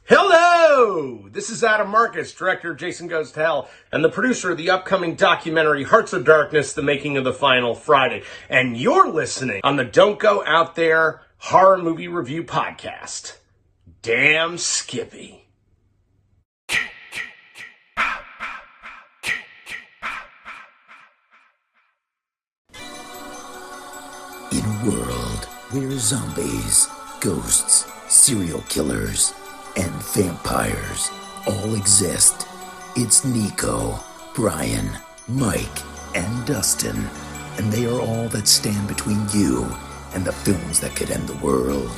Hello! This is Adam Marcus, director of Jason Goes to Hell, and the producer of the upcoming documentary Hearts of Darkness, The Making of the Final Friday. And you're listening on the Don't Go Out There Horror Movie Review Podcast. Damn Skippy. In a world where zombies, ghosts, serial killers, and vampires all exist, it's Nico, Brian, Mike, and Dustin, and they are all that stand between you and the films that could end the world.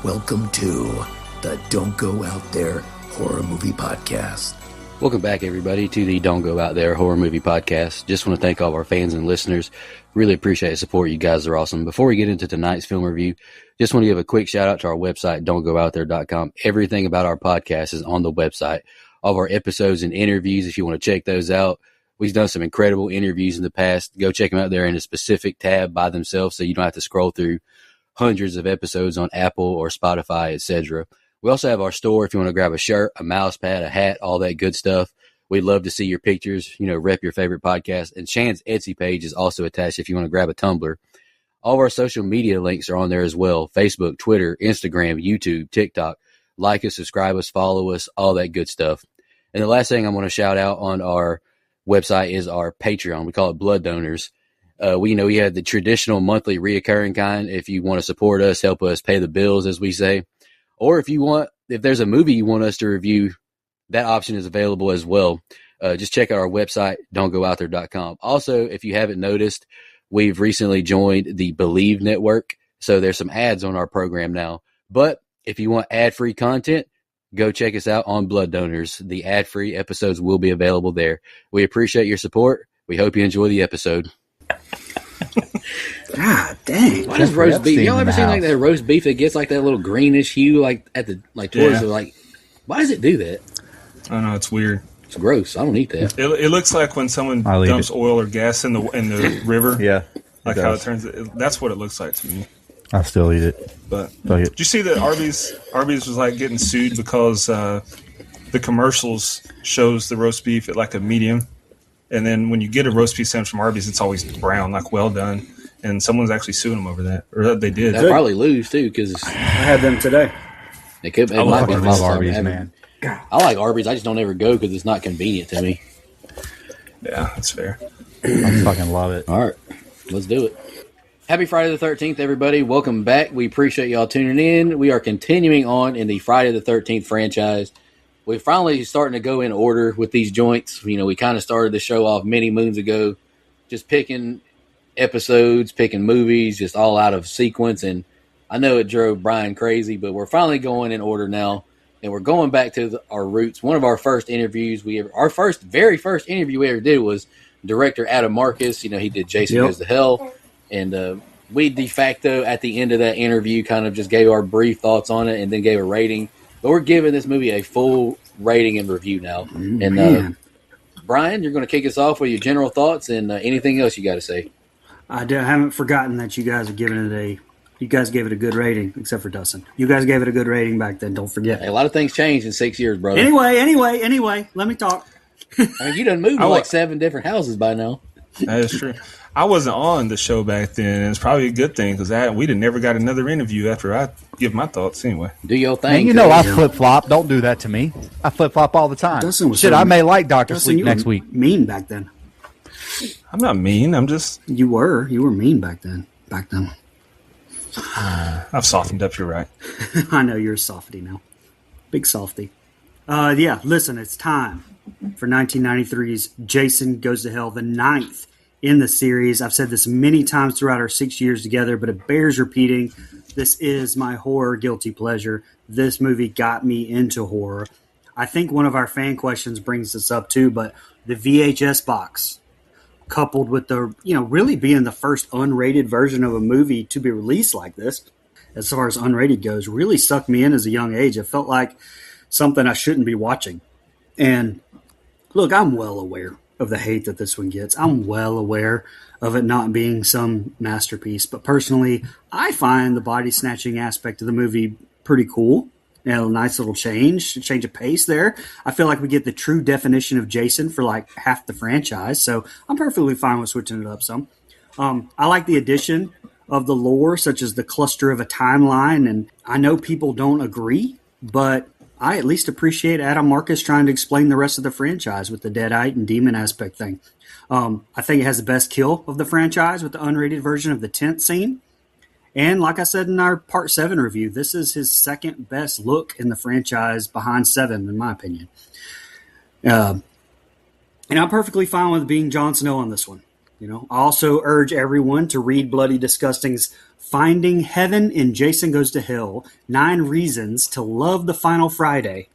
Welcome to the Don't Go Out There Horror Movie Podcast. Welcome back, everybody, to the Don't Go Out There Horror Movie Podcast. Just want to thank all of our fans and listeners. Really appreciate the support. You guys are awesome. Before we get into tonight's film review, just want to give a quick shout out to our website, don'tgoouthere.com. Everything about our podcast is on the website. All of our episodes and interviews, if you want to check those out. We've done some incredible interviews in the past. Go check them out there in a specific tab by themselves so you don't have to scroll through hundreds of episodes on Apple or Spotify, etc. We also have our store if you want to grab a shirt, a mouse pad, a hat, all that good stuff. We'd love to see your pictures, rep your favorite podcast. And Shan's Etsy page is also attached if you want to grab a tumbler. All of our social media links are on there as well. Facebook, Twitter, Instagram, YouTube, TikTok. Like us, subscribe us, follow us, all that good stuff. And the last thing I want to shout out on our website is our Patreon. We call it Blood Donors. We have the traditional monthly reoccurring kind. If you want to support us, help us pay the bills, as we say. Or if there's a movie you want us to review, that option is available as well. Just check out our website, don'tgoouthere.com. Also, if you haven't noticed, we've recently joined the Believe Network. So there's some ads on our program now. But if you want ad-free content, go check us out on Blood Donors. The ad-free episodes will be available there. We appreciate your support. We hope you enjoy the episode. God dang! Why does roast beef? Y'all ever seen like that roast beef that gets like that little greenish hue, like at the towards the like? Why does it do that? I don't know. It's weird. It's gross. I don't eat that. It looks like when someone dumps oil or gas in the river. Yeah, like how it turns. That's what it looks like to me. I still eat it. But did you see that Arby's was like getting sued because the commercials shows the roast beef at like a medium, and then when you get a roast beef sandwich from Arby's, it's always brown, like well done. And someone's actually suing them over that, or they did. They'll probably lose too because I had them today. It could. I love Arby's, man. I like Arby's. I just don't ever go because it's not convenient to me. Yeah, that's fair. I fucking love it. All right, let's do it. Happy Friday the 13th, everybody. Welcome back. We appreciate y'all tuning in. We are continuing on in the Friday the 13th franchise. We're finally starting to go in order with these joints. We kind of started the show off many moons ago, just picking episodes, picking movies, just all out of sequence. And I know it drove Brian crazy, but we're finally going in order now. And we're going back to our roots. One of our first interviews very first interview we ever did was director Adam Marcus. He did Jason Goes to Hell. And we de facto at the end of that interview kind of just gave our brief thoughts on it and then gave a rating. But we're giving this movie a full rating and review now. And Brian, you're going to kick us off with your general thoughts and anything else you got to say. I haven't forgotten that you guys have given it you guys gave it a good rating, except for Dustin. You guys gave it a good rating back then. Don't forget. Hey, a lot of things changed in 6 years, brother. Anyway, let me talk. You done moved to like 7 different houses by now. That is true. I wasn't on the show back then, and it's probably a good thing because we'd have never got another interview after I give my thoughts anyway. Do your thing. Man, I flip-flop. Don't do that to me. I flip-flop all the time. I may like Dr. Sleep next week. Mean back then. I'm not mean. I'm just... You were mean back then. I've softened up, you're right. I know you're a softy now. Big softy. Listen, it's time for 1993's Jason Goes to Hell, the 9th in the series. I've said this many times throughout our 6 years together, but it bears repeating. This is my horror guilty pleasure. This movie got me into horror. I think one of our fan questions brings this up too, but the VHS box, coupled with the, really being the first unrated version of a movie to be released like this, as far as unrated goes, really sucked me in as a young age. It felt like something I shouldn't be watching. And look, I'm well aware of the hate that this one gets. I'm well aware of it not being some masterpiece. But personally, I find the body snatching aspect of the movie pretty cool. A nice little change of pace there. I feel like we get the true definition of Jason for like half the franchise, so I'm perfectly fine with switching it up some. I like the addition of the lore, such as the cluster of a timeline, and I know people don't agree, but I at least appreciate Adam Marcus trying to explain the rest of the franchise with the Deadite and demon aspect thing. I think it has the best kill of the franchise with the unrated version of the tent scene. And like I said in our Part 7 review, this is his second best look in the franchise behind 7, in my opinion. And I'm perfectly fine with being Jon Snow on this one. I also urge everyone to read Bloody Disgusting's Finding Heaven in Jason Goes to Hell, 9 Reasons to Love the Final Friday.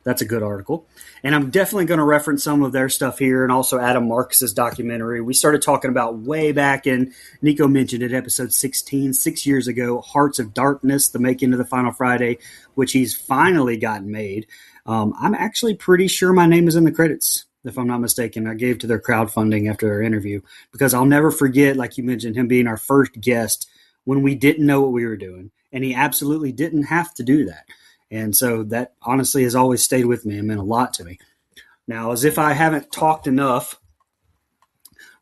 That's a good article. And I'm definitely going to reference some of their stuff here and also Adam Marcus's documentary. We started talking about way back in, Nico mentioned it, episode 16, 6 years ago, Hearts of Darkness, the making of the Final Friday, which he's finally gotten made. I'm actually pretty sure my name is in the credits, if I'm not mistaken. I gave to their crowdfunding after their interview because I'll never forget, like you mentioned, him being our first guest when we didn't know what we were doing. And he absolutely didn't have to do that. And so that honestly has always stayed with me and meant a lot to me. Now, as if I haven't talked enough,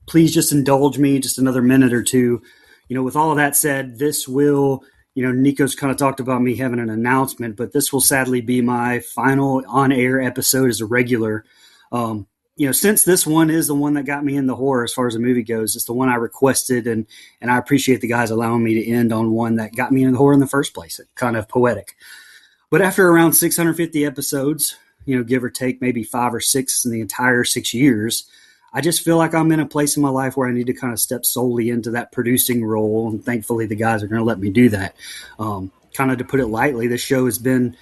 please just indulge me just another minute or two. With all of that said, this will, Nico's kind of talked about me having an announcement, but this will sadly be my final on-air episode as a regular. Since this one is the one that got me in the horror as far as the movie goes, it's the one I requested, and I appreciate the guys allowing me to end on one that got me in the horror in the first place. It's kind of poetic. But after around 650 episodes, give or take maybe 5 or 6 in the entire 6 years, I just feel like I'm in a place in my life where I need to kind of step solely into that producing role. And thankfully the guys are going to let me do that. Kind of to put it lightly, this show has been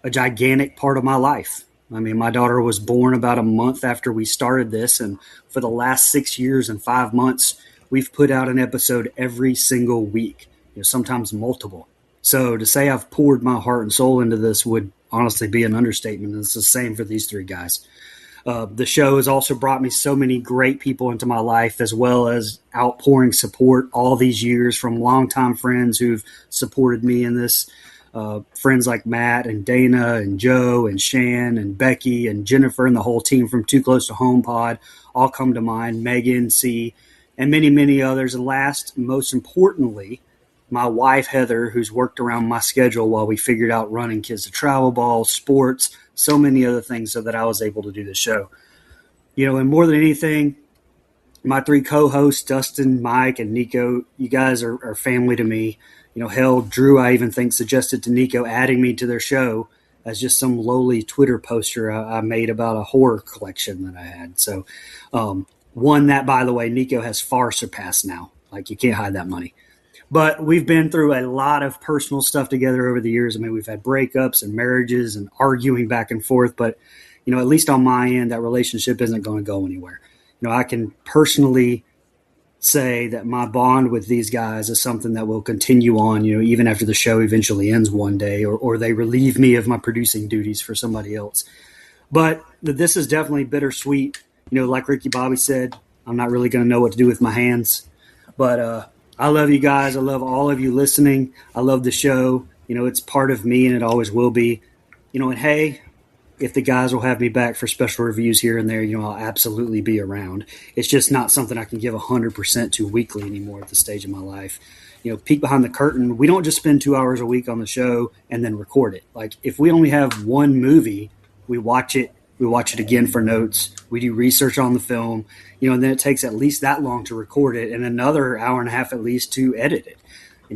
a gigantic part of my life. I mean, my daughter was born about a month after we started this. And for the last 6 years and 5 months, we've put out an episode every single week, sometimes multiple. So to say I've poured my heart and soul into this would honestly be an understatement. It's the same for these 3 guys. The show has also brought me so many great people into my life, as well as outpouring support all these years from longtime friends who've supported me in this. Friends like Matt and Dana and Joe and Shan and Becky and Jennifer and the whole team from Too Close to Home Pod all come to mind. Megan, C, and many, many others. And last, most importantly, my wife, Heather, who's worked around my schedule while we figured out running kids to travel ball, sports, so many other things so that I was able to do the show. And more than anything, my 3 co-hosts, Dustin, Mike, and Nico, you guys are family to me. Hell, Drew, I even think, suggested to Nico adding me to their show as just some lowly Twitter poster I made about a horror collection that I had. So one that, by the way, Nico has far surpassed now. Like, you can't hide that money. But we've been through a lot of personal stuff together over the years. I mean, we've had breakups and marriages and arguing back and forth. But, at least on my end, that relationship isn't going to go anywhere. I can personally say that my bond with these guys is something that will continue on, even after the show eventually ends one day or they relieve me of my producing duties for somebody else. But this is definitely bittersweet. Like Ricky Bobby said, I'm not really going to know what to do with my hands. But I love you guys. I love all of you listening. I love the show. It's part of me and it always will be. And hey, if the guys will have me back for special reviews here and there, I'll absolutely be around. It's just not something I can give 100% to weekly anymore at this stage of my life. Peek behind the curtain. We don't just spend 2 hours a week on the show and then record it. Like, if we only have one movie, we watch it again for notes. We do research on the film, and then it takes at least that long to record it and another hour and a half at least to edit it,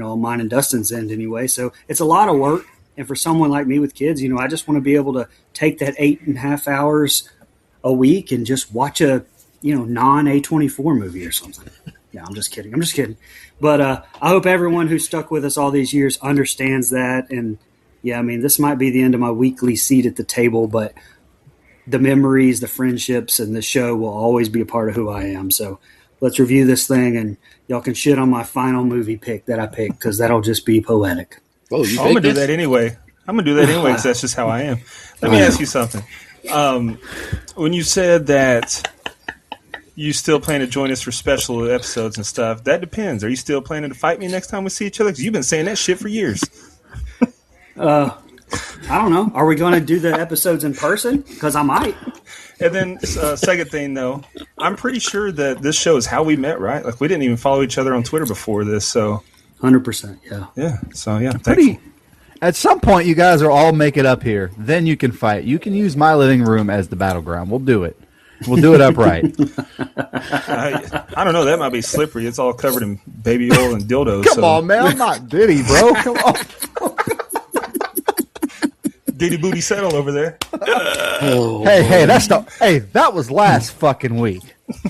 on mine and Dustin's end anyway. So it's a lot of work. And for someone like me with kids, I just want to be able to take that 8.5 hours a week and just watch a, non-A24 movie or something. Yeah, I'm just kidding. But I hope everyone who stuck with us all these years understands that. And yeah, I mean, this might be the end of my weekly seat at the table, but the memories, the friendships, and the show will always be a part of who I am. So let's review this thing, and y'all can shit on my final movie pick that I picked, because that'll just be poetic. Oh, I'm going to do that anyway. Because that's just how I am. Let me ask you something. When you said that you still plan to join us for special episodes and stuff, that depends. Are you still planning to fight me next time we see each other? Because you've been saying that shit for years. I I don't know. Are we going to do the episodes in person? Because I might. And then second thing, though, I'm pretty sure that this show is how we met, right? Like we didn't even follow each other on Twitter before this, so 100%. Yeah. Yeah. So yeah, thank you. At some point, you guys will all make it up here. Then you can fight. You can use my living room as the battleground. We'll do it. We'll do it upright. I don't know. That might be slippery. It's all covered in baby oil and dildos. Come on, man. I'm not Diddy, bro. Come on. Diddy booty settle over there. Hey, that was last fucking week.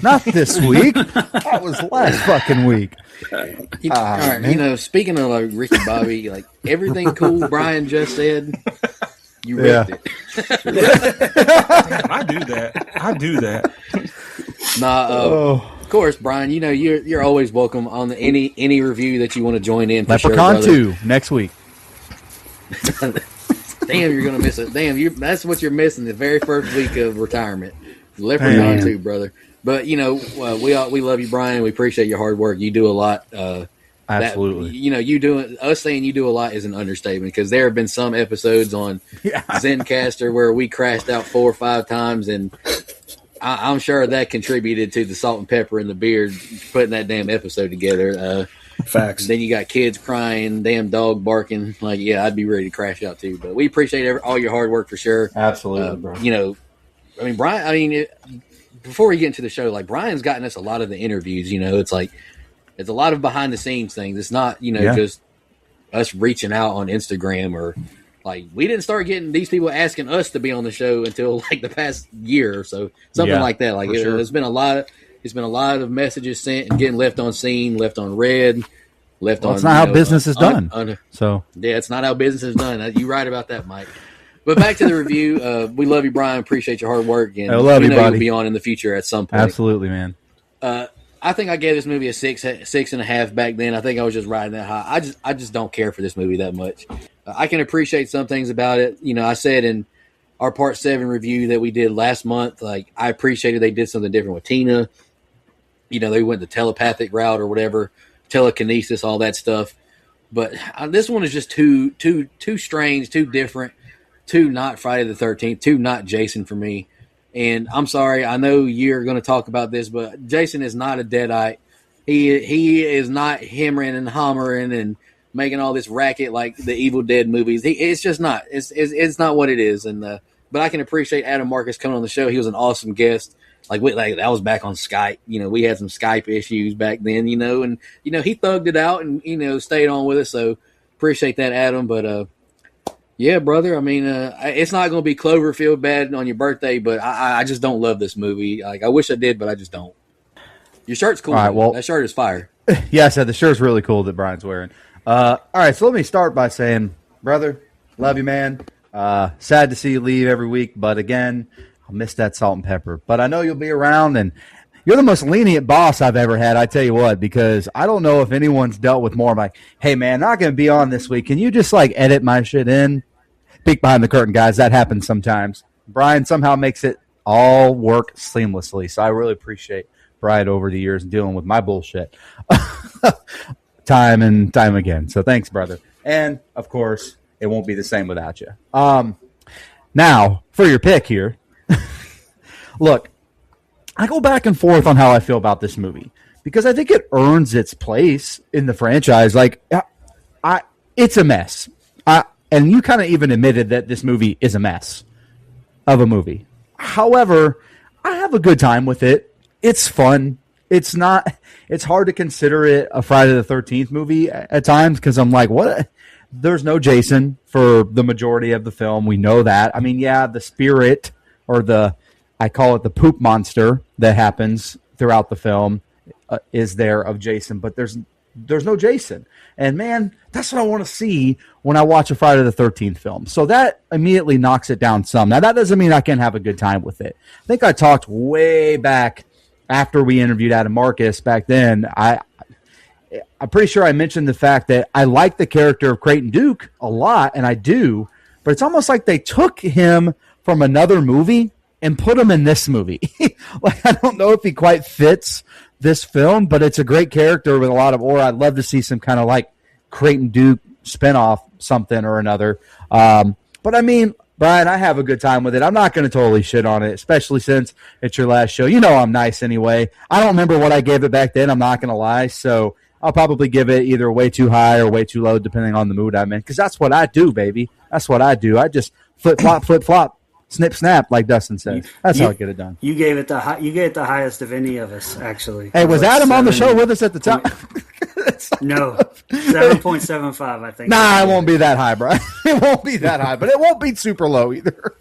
Not this week. That was last fucking week. All right, speaking of like Ricky Bobby, like everything cool Brian just said, you ripped it. Damn, I do that. Of course, Brian. You're always welcome on any review that you want to join in. Leprechaun 2 next week. Damn, you're gonna miss it. Damn, that's what you're missing the very first week of retirement. Leprechaun 2, brother. But we love you, Brian. We appreciate your hard work. You do a lot. Absolutely. Us saying you do a lot is an understatement, because there have been some episodes on Zencaster where we crashed out 4 or 5 times, and I'm sure that contributed to the salt and pepper in the beard putting that damn episode together. Facts. Then you got kids crying, damn dog barking. Like, yeah, I'd be ready to crash out too. But we appreciate all your hard work for sure. Absolutely, bro. Brian. Before we get into the show, like Brian's gotten us a lot of the interviews. It's like it's a lot of behind the scenes things. It's not just us reaching out on Instagram, or like we didn't start getting these people asking us to be on the show until like the past year or so, something like that. Like it's been a lot of messages sent and getting left on scene, left on red, left on. It's not how business is done. So yeah, it's not how business is done. You're right about that, Mike. But back to the review. We love you, Brian. Appreciate your hard work, and I love you, buddy. You'll be on in the future at some point. Absolutely, man. I think I gave this movie a 6.5 back then. I think I was just riding that high. I just don't care for this movie that much. I can appreciate some things about it. I said in our Part 7 review that we did last month, like I appreciated they did something different with Tina. They went the telepathic route or whatever, telekinesis, all that stuff. But this one is just too strange, too different, too not Friday the 13th, too not Jason for me. And I'm sorry, I know you're going to talk about this, but Jason is not a Deadite. He is not hammering and hammering and making all this racket like the Evil Dead movies. It's just not. It's not what it is. And but I can appreciate Adam Marcus coming on the show. He was an awesome guest. Like that was back on Skype. We had some Skype issues back then. And he thugged it out and stayed on with us. So appreciate that, Adam. But yeah, brother. I mean, it's not going to be Cloverfield bad on your birthday, but I just don't love this movie. Like I wish I did, but I just don't. Your shirt's cool. All right, well, that shirt is fire. Yeah, I said the shirt's really cool that Brian's wearing. All right, so let me start by saying, brother, love you, man. Sad to see you leave every week, but again, I'll miss that salt and pepper. But I know you'll be around, and you're the most lenient boss I've ever had, I tell you what, because I don't know if anyone's dealt with more. I'm like, hey, man, not going to be on this week. Can you just, edit my shit in? Peek behind the curtain, guys. That happens sometimes. Brian somehow makes it all work seamlessly, so I really appreciate Brian over the years dealing with my bullshit time and time again. So thanks, brother. And, of course, it won't be the same without you. Now, for your pick here, look, I go back and forth on how I feel about this movie because I think it earns its place in the franchise. It's a mess. And you kind of even admitted that this movie is a mess of a movie. However, I have a good time with it. It's fun. It's hard to consider it a Friday the 13th movie at times because I'm like, what? There's no Jason for the majority of the film. We know that. I mean, yeah, the spirit or I call it the poop monster that happens throughout the film is there of Jason, but there's no Jason. And man, that's what I want to see when I watch a Friday the 13th film. So that immediately knocks it down some. Now, that doesn't mean I can't have a good time with it. I think I talked way back after we interviewed Adam Marcus back then. I'm pretty sure I mentioned the fact that I like the character of Creighton Duke a lot, and I do, but it's almost like they took him from another movie and put him in this movie. I don't know if he quite fits this film, but it's a great character with a lot of aura. I'd love to see some kind of Creighton Duke spinoff something or another. But I mean, Brian, I have a good time with it. I'm not going to totally shit on it, especially since it's your last show. You know I'm nice anyway. I don't remember what I gave it back then. I'm not going to lie. So I'll probably give it either way too high or way too low, depending on the mood I'm in. Because that's what I do, baby. That's what I do. I just flip, flop, snip, snap, like Dustin says. That's how I get it done. You gave it the highest of any of us, actually. Hey, was Like Adam on the show with us at the time? No, 7.75, I think. Nah, it won't be that high, Brian. It won't be that high, but it won't be super low either.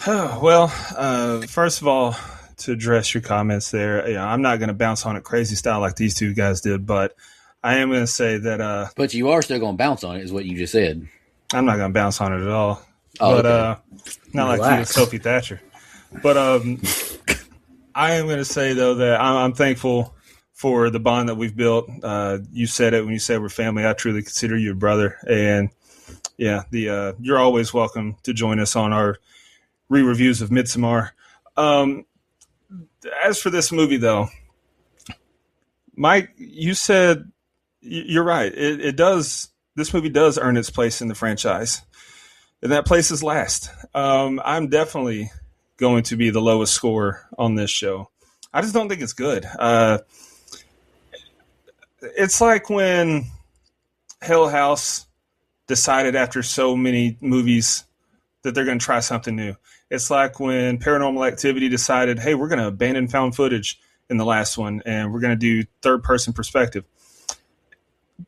Well, first of all, to address your comments there, I'm not going to bounce on it crazy style like these two guys did, but I am going to say that. But you are still going to bounce on it, is what you just said. I'm not going to bounce on it at all. Oh, but okay. not Relax. like you with Sophie Thatcher. But I am going to say though that I'm thankful for the bond that we've built. You said it when you said we're family. I truly consider you a brother, and yeah, you're always welcome to join us on our re-reviews of Midsommar. As for this movie, though, Mike, you said you're right. It does. This movie does earn its place in the franchise, and that place is last. I'm definitely going to be the lowest score on this show. I just don't think it's good. It's like when Hill House decided after so many movies that they're going to try something new. It's like when Paranormal Activity decided, hey, we're going to abandon found footage in the last one, and we're going to do third-person perspective.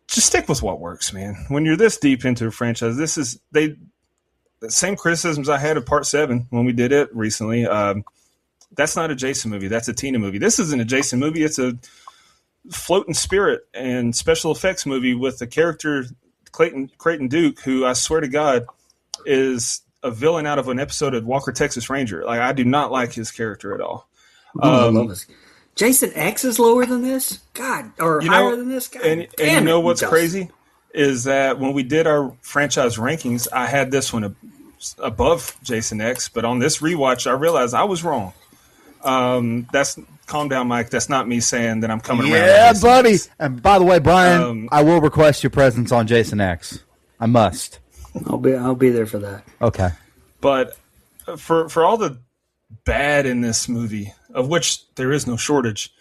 Just stick with what works, man. When you're this deep into a franchise, the same criticisms I had of Part 7 when we did it recently. That's not a Jason movie. That's a Tina movie. This isn't a Jason movie. It's a floating spirit and special effects movie with a character, Creighton Duke, who I swear to God is a villain out of an episode of Walker, Texas Ranger. Like, I do not like his character at all. I love this. Jason X is lower than this? God, or higher than this? God, and you know what's crazy is that when we did our franchise rankings, I had this one above Jason X, but on this rewatch, I realized I was wrong. Calm down, Mike. That's not me saying that I'm coming around. Yeah, buddy. And by the way, Brian, I will request your presence on Jason X. I must. I'll be there for that. Okay. But for all the bad in this movie, of which there is no shortage,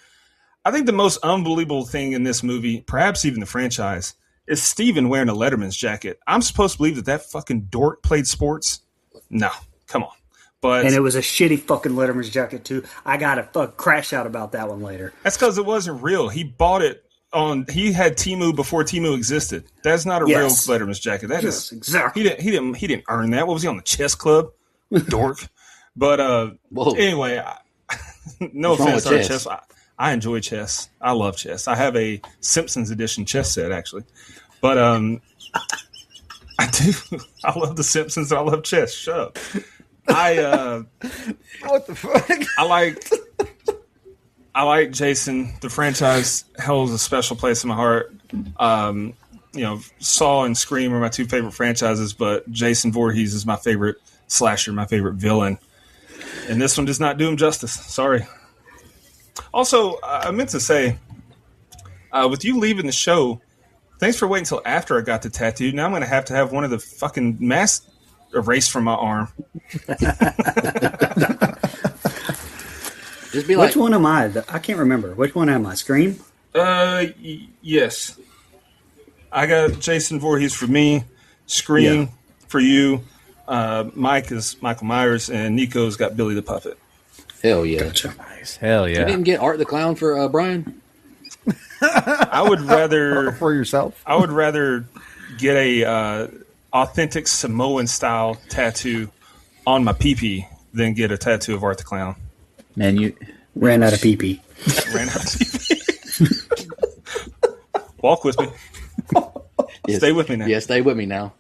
I think the most unbelievable thing in this movie, perhaps even the franchise, is Steven wearing a Letterman's jacket. I'm supposed to believe that fucking dork played sports? No, come on. But And it was a shitty fucking Letterman's jacket too. I got to crash out about that one later. That's because it wasn't real. He bought it he had Temu before Temu existed. That's not a real Letterman's jacket. That is exactly. He didn't earn that. What was he on the chess club? Dork. But anyway, no offense to chess. I enjoy chess. I love chess. I have a Simpsons edition chess set actually. But I do. I love the Simpsons and I love chess. Shut up. What the fuck? I like Jason. The franchise holds a special place in my heart. Saw and Scream are my two favorite franchises, but Jason Voorhees is my favorite slasher, my favorite villain. And this one does not do him justice. Sorry. Also, I meant to say, with you leaving the show, thanks for waiting until after I got the tattoo. Now I'm going to have one of the fucking masks erased from my arm. Just be like, which one am I? I can't remember. Which one am I? Scream? Yes. I got Jason Voorhees for me, Scream for you. Mike is Michael Myers, and Nico's got Billy the Puppet. hell yeah. Gotcha. Nice. Hell You yeah. didn't get Art the Clown for Brian? I would rather For yourself. I would rather get a authentic Samoan style tattoo on my pee-pee than get a tattoo of Art the Clown. Man, you Ran out of pee-pee. Ran out of pee-pee. Walk with me. Stay with me now. Yeah, stay with me now.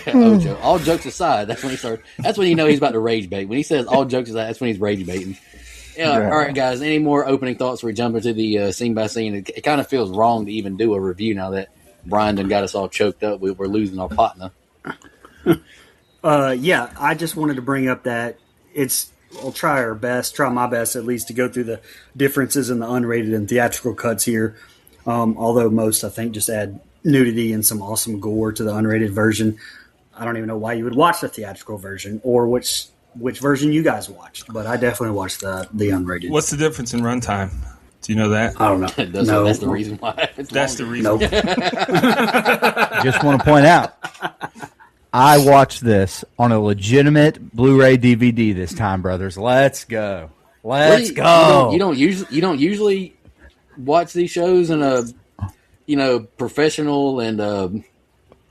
Ojo. All jokes aside, that's when he started. That's when you know he's about to rage bait. When he says all jokes aside, that's when he's rage baiting. Yeah. All right, guys. Any more opening thoughts before we jump into the scene by scene? It kind of feels wrong to even do a review now that Brian done got us all choked up. We're losing our partner. Yeah, I just wanted to bring up that I'll try my best at least to go through the differences in the unrated and theatrical cuts here. Although most, I think, just add nudity and some awesome gore to the unrated version. I don't even know why you would watch the theatrical version or which version you guys watched, but I definitely watched the unrated. What's the difference in runtime? Do you know that? I don't know. That's the reason why. That's the reason. Nope. Just want to point out, I watched this on a legitimate Blu-ray DVD this time, brothers. Let's go. Let's go. You don't usually watch these shows in a professional and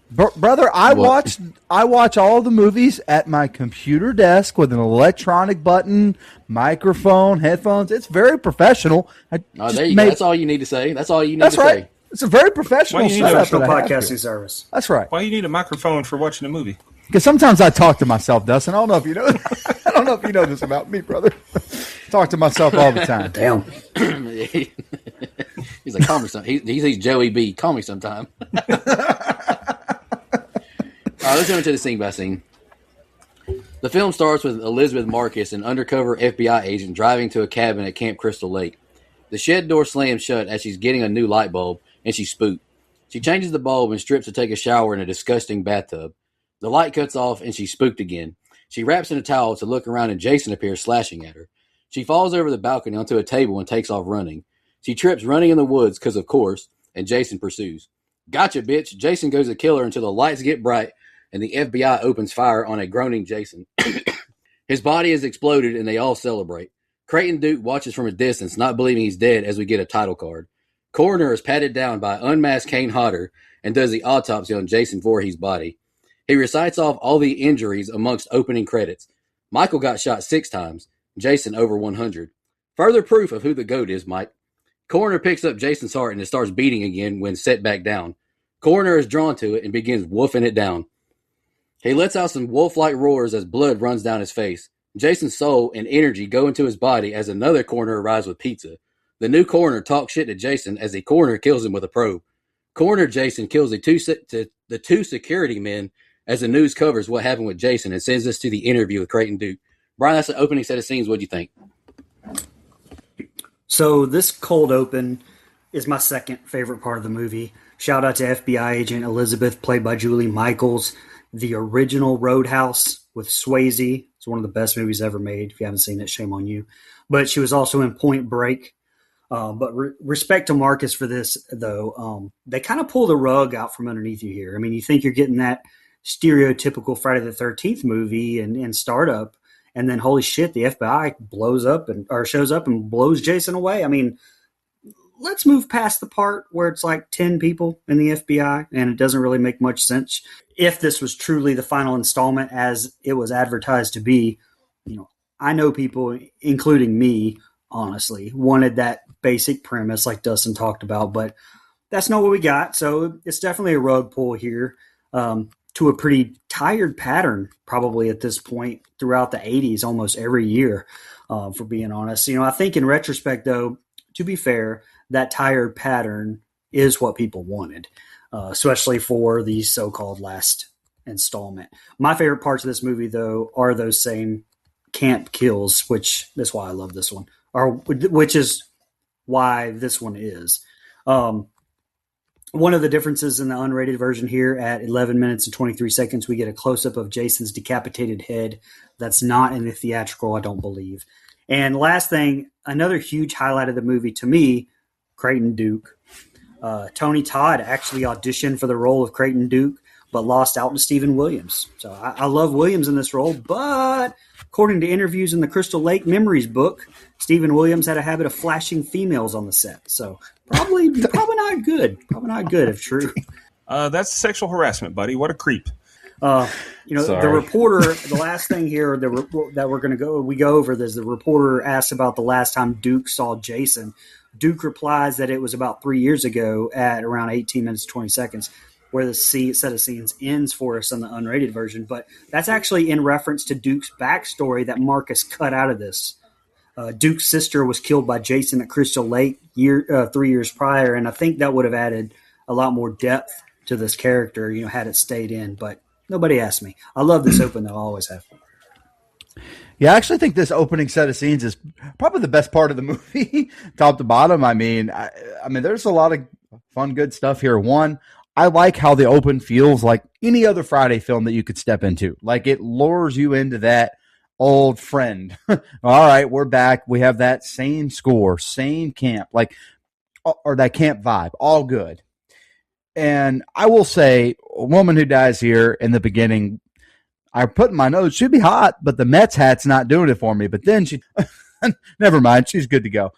Brother, I What? watch all the movies at my computer desk with an electronic button, microphone, headphones. It's very professional. there you go. That's all you need to say. That's all you need That's to right. say. It's a very professional Why do you need setup. Professional that I have podcasting here. service. That's right. Why you need a microphone for watching a movie? Because sometimes I talk to myself, Dustin. I don't know if you know. I don't know if you know this about me, brother. Talk to myself all the time. Damn. He's like, call me some. He sees Joey B. Call me sometime. All right, let's go into the scene by scene. The film starts with Elizabeth Marcus, an undercover FBI agent, driving to a cabin at Camp Crystal Lake. The shed door slams shut as she's getting a new light bulb, and she's spooked. She changes the bulb and strips to take a shower in a disgusting bathtub. The light cuts off, and she's spooked again. She wraps in a towel to look around, and Jason appears slashing at her. She falls over the balcony onto a table and takes off running. She trips running in the woods because, of course, and Jason pursues. Gotcha, bitch. Jason goes to kill her until the lights get bright and the FBI opens fire on a groaning Jason. His body has exploded and they all celebrate. Creighton Duke watches from a distance, not believing he's dead, as we get a title card. Coroner is patted down by unmasked Kane Hodder and does the autopsy on Jason Voorhees' body. He recites off all the injuries amongst opening credits. Michael got shot 6 times, Jason over 100. Further proof of who the GOAT is, Mike. Coroner picks up Jason's heart and it starts beating again when set back down. Coroner is drawn to it and begins wolfing it down. He lets out some wolf-like roars as blood runs down his face. Jason's soul and energy go into his body as another coroner arrives with pizza. The new coroner talks shit to Jason as the coroner kills him with a probe. Coroner Jason kills the two security men as the news covers what happened with Jason and sends us to the interview with Creighton Duke. Brian, that's the opening set of scenes. What do you think? So this cold open is my second favorite part of the movie. Shout out to FBI agent Elizabeth, played by Julie Michaels. The original Roadhouse with Swayze. It's one of the best movies ever made. If you haven't seen it, shame on you. But she was also in Point Break. But respect to Marcus for this, though. They kind of pull the rug out from underneath you here. I mean, you think you're getting that stereotypical Friday the 13th movie and startup, and then holy shit, the FBI shows up and blows Jason away. I mean, let's move past the part where it's like 10 people in the FBI and it doesn't really make much sense. If this was truly the final installment as it was advertised to be, I know people, including me, honestly, wanted that basic premise like Dustin talked about, but that's not what we got. So it's definitely a rug pull here to a pretty tired pattern probably at this point throughout the 80s, almost every year, for being honest. I think in retrospect, though, to be fair, that tired pattern is what people wanted, especially for the so-called last installment. My favorite parts of this movie, though, are those same camp kills, which is why I love this one, or which is why this one is. One of the differences in the unrated version here, at 11 minutes and 23 seconds, we get a close-up of Jason's decapitated head. That's not in the theatrical, I don't believe. And last thing, another huge highlight of the movie to me, Creighton Duke. Tony Todd actually auditioned for the role of Creighton Duke, but lost out to Stephen Williams. So I love Williams in this role, but according to interviews in the Crystal Lake Memories book, Stephen Williams had a habit of flashing females on the set. So probably not good. Probably not good if true. That's sexual harassment, buddy. What a creep. Sorry. The reporter, the last thing here that we're going to go over this, the reporter asked about the last time Duke saw Jason. Duke replies that it was about 3 years ago at around 18 minutes, 20 seconds, where the set of scenes ends for us on the unrated version. But that's actually in reference to Duke's backstory that Marcus cut out of this. Duke's sister was killed by Jason at Crystal Lake 3 years prior, and I think that would have added a lot more depth to this character, had it stayed in. But nobody asked me. I love this open, though. I always have. Yeah, I actually think this opening set of scenes is probably the best part of the movie, top to bottom. I mean, there's a lot of fun, good stuff here. One, I like how the open feels like any other Friday film that you could step into. Like it lures you into that old friend. All right, we're back. We have that same score, same camp, like, or that camp vibe, all good. And I will say, a woman who dies here in the beginning, I put in my notes, she'd be hot, but the Mets hat's not doing it for me. But then she, never mind, she's good to go.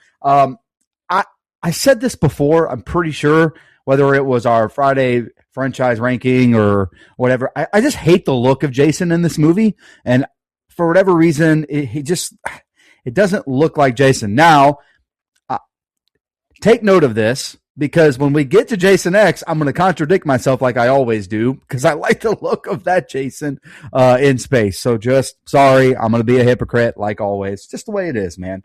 I said this before, I'm pretty sure, whether it was our Friday franchise ranking or whatever. I just hate the look of Jason in this movie. And for whatever reason, it doesn't look like Jason. Now, take note of this, because when we get to Jason X, I'm going to contradict myself like I always do, because I like the look of that Jason in space. So just sorry, I'm going to be a hypocrite like always. Just the way it is, man.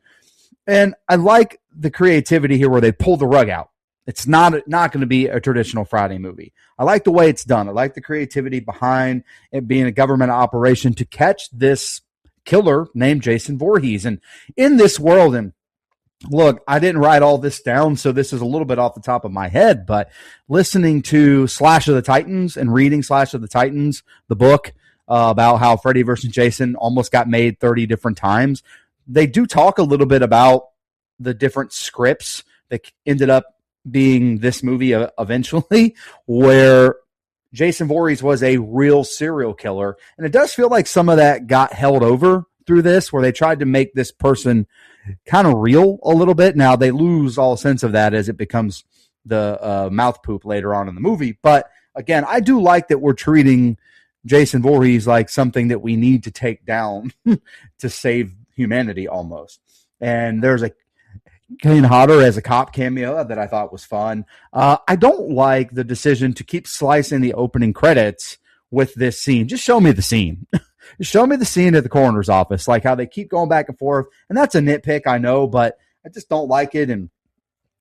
And I like the creativity here where they pull the rug out. It's not going to be a traditional Friday movie. I like the way it's done. I like the creativity behind it being a government operation to catch this killer named Jason Voorhees. And in this world, and look, I didn't write all this down, so this is a little bit off the top of my head, but listening to Slash of the Titans and reading Slash of the Titans, the book about how Freddy versus Jason almost got made 30 different times, they do talk a little bit about the different scripts that ended up being this movie eventually, where Jason Voorhees was a real serial killer. And it does feel like some of that got held over through this, where they tried to make this person kind of real a little bit. Now they lose all sense of that as it becomes the mouth poop later on in the movie. But again, I do like that we're treating Jason Voorhees like something that we need to take down to save humanity almost. And there's a Kane Hodder as a cop cameo that I thought was fun. I don't like the decision to keep slicing the opening credits with this scene. Just show me the scene. Just show me the scene at the coroner's office, like how they keep going back and forth. And that's a nitpick, I know, but I just don't like it. And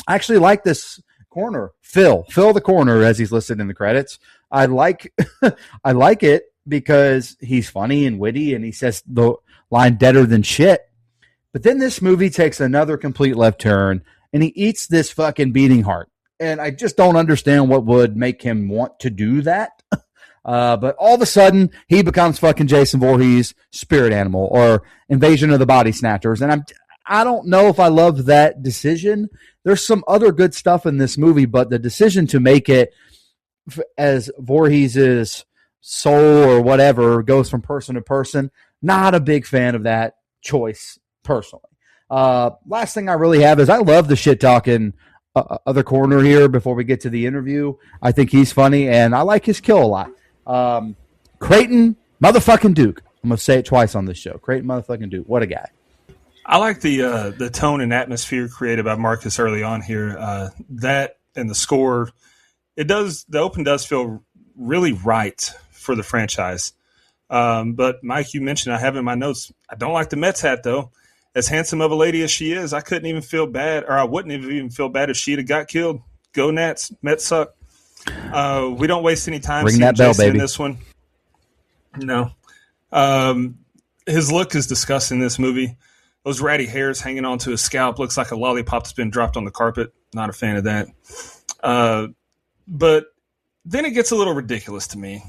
I actually like this coroner, Phil the coroner, as he's listed in the credits. I like it because he's funny and witty, and he says the line "deader than shit." But then this movie takes another complete left turn, and he eats this fucking beating heart. And I just don't understand what would make him want to do that. But all of a sudden, he becomes fucking Jason Voorhees' spirit animal, or Invasion of the Body Snatchers. And I don't know if I love that decision. There's some other good stuff in this movie, but the decision to make it as Voorhees' soul or whatever goes from person to person, not a big fan of that choice personally. Last thing I really have is I love the shit talking other corner here before we get to the interview. I think he's funny, and I like his kill a lot. Creighton motherfucking Duke. I'm going to say it twice on this show. Creighton motherfucking Duke. What a guy. I like the tone and atmosphere created by Marcus early on here. That and the score, the open does feel really right for the franchise. But Mike, you mentioned, I have in my notes, I don't like the Mets hat though. As handsome of a lady as she is, I couldn't even feel bad, or I wouldn't even feel bad if she'd have got killed. Go Nats, Mets suck. We don't waste any time Ring seeing that bell, Jason baby. in this one. No. His look is disgusting in this movie. Those ratty hairs hanging onto his scalp looks like a lollipop that's been dropped on the carpet. Not a fan of that. But then it gets a little ridiculous to me.